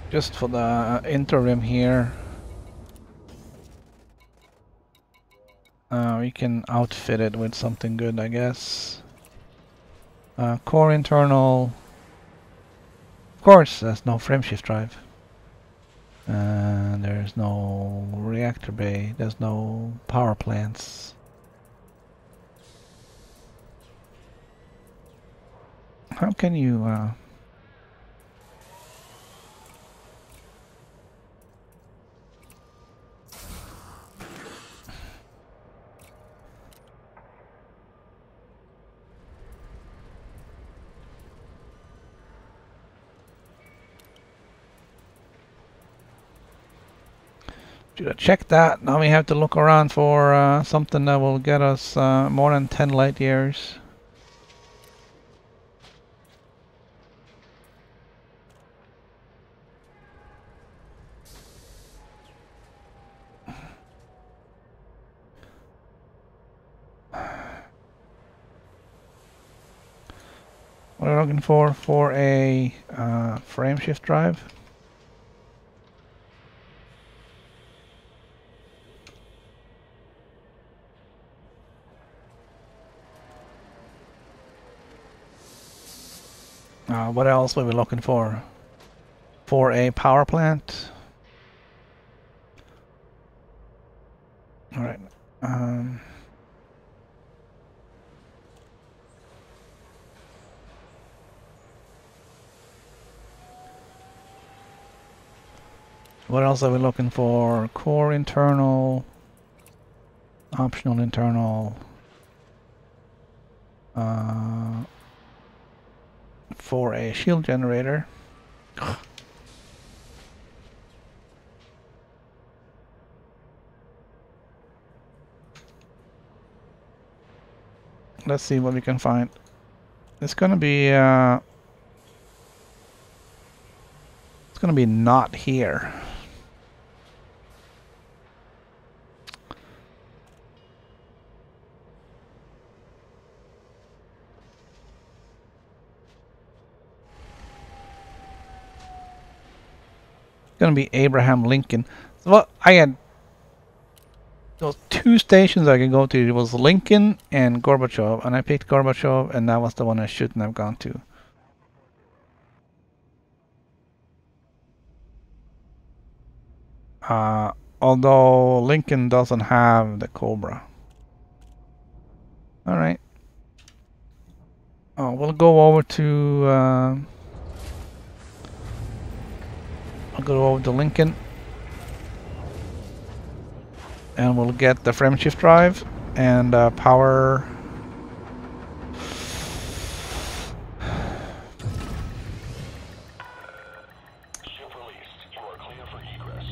just for the interim here, we can outfit it with something good, I guess. Core internal. Of course, there's no frameshift drive. There's no reactor bay. There's no power plants. How can you should have checked that. Now we have to look around for something that will get us more than 10 light years. What are we looking for a frameshift drive? What else were we looking for? For a power plant. All right. What else are we looking for? Core internal, optional internal, for a shield generator. Let's see what we can find. It's gonna be not here. It's gonna be Abraham Lincoln. So what I had those two stations I could go to. It was Lincoln and Gorbachev, and I picked Gorbachev, and that was the one I shouldn't have gone to. Although Lincoln doesn't have the Cobra. All right. Oh, we'll go over to. I'll go over to Lincoln. And we'll get the frame shift drive and power. Ship released. You are clear for egress.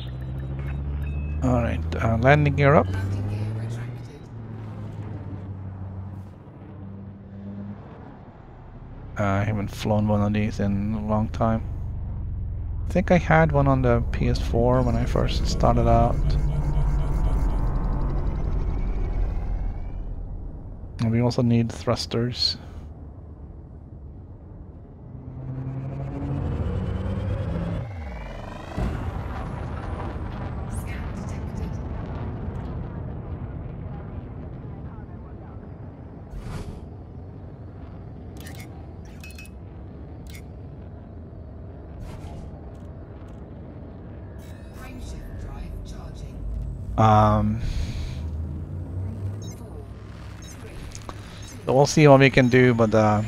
Alright, landing gear up. Landing gear retracted. I haven't flown one of these in a long time. I think I had one on the PS4 when I first started out. And we also need thrusters. Scan detected. Frame shift drive charging. 4, 3, So we'll see what we can do, but I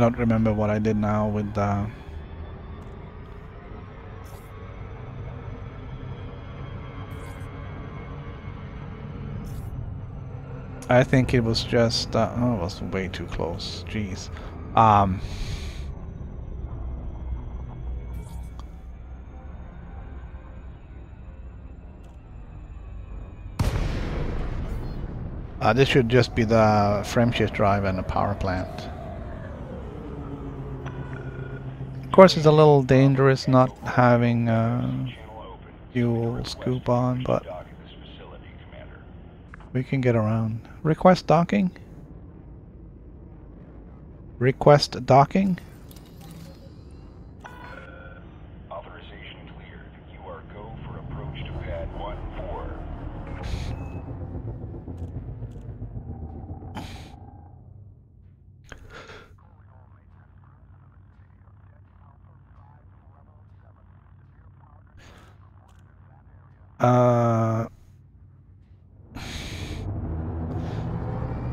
don't remember what I did now with I think it was just oh, it was way too close. Jeez. This should just be the frame shift drive and the power plant. Of course, it's a little dangerous not having fuel scoop on, but we can get around. Request docking? Request docking? Authorization cleared. You are go for approach to pad 1-4.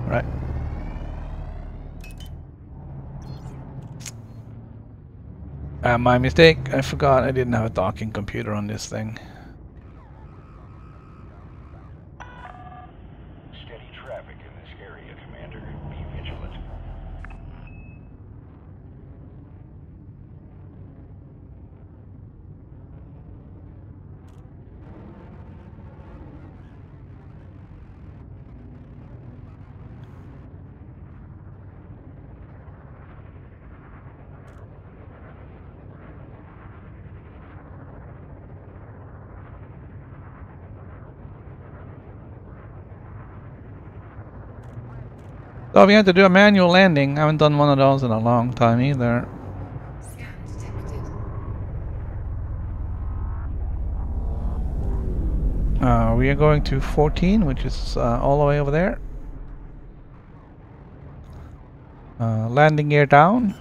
Right. My mistake. I forgot I didn't have a docking computer on this thing. Steady traffic in this area, Commander. Be vigilant. So we had to do a manual landing. I haven't done one of those in a long time either. scan detected. We are going to 14, which is all the way over there. Landing gear down.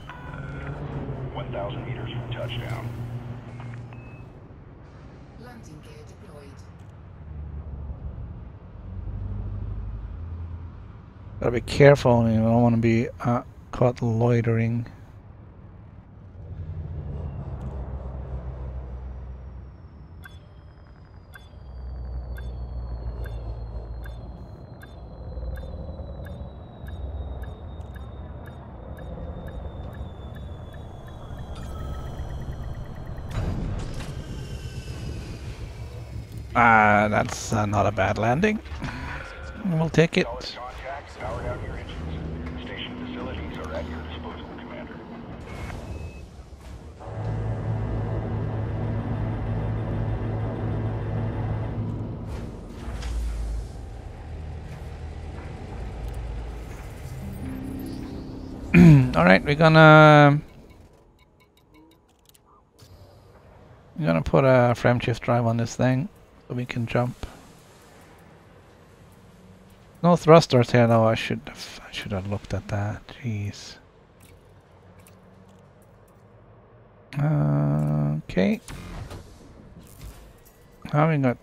1,000 meters from touchdown. Landing gear deployed. Gotta be careful, you don't want to be caught loitering. That's not a bad landing. We'll take it. Solid contact. Power down your engines. Station facilities are at your disposal, Commander. Alright, we're gonna put a frame shift drive on this thing so we can jump. No thrusters here though. I should have looked at that. Jeez. Okay. Now we got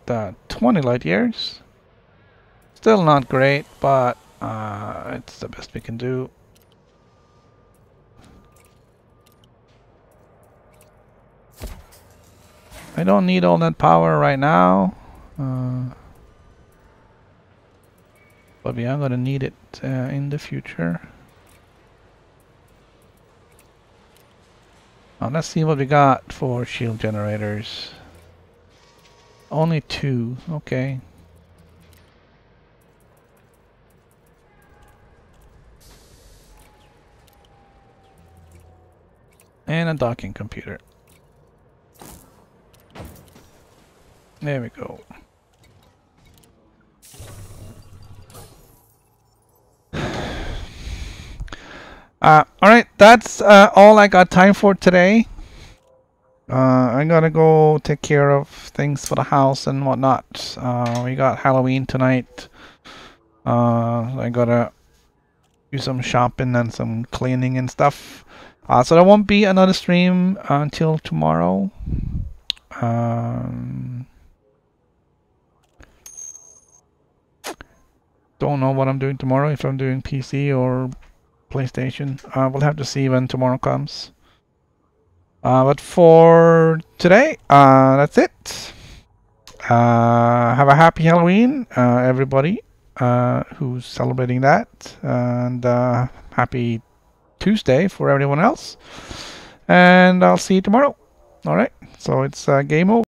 20 light years. Still not great, but it's the best we can do. I don't need all that power right now, but we are gonna need it in the future. Now let's see what we got for shield generators. Only 2, okay. And a docking computer. There we go. Alright, that's all I got time for today. I gotta go take care of things for the house and whatnot. We got Halloween tonight. I gotta do some shopping and some cleaning and stuff. So there won't be another stream until tomorrow. Don't know what I'm doing tomorrow, if I'm doing PC or PlayStation. We'll have to see when tomorrow comes. But for today, that's it. Have a happy Halloween, everybody who's celebrating that. And happy Tuesday for everyone else. And I'll see you tomorrow. Alright, so it's game over.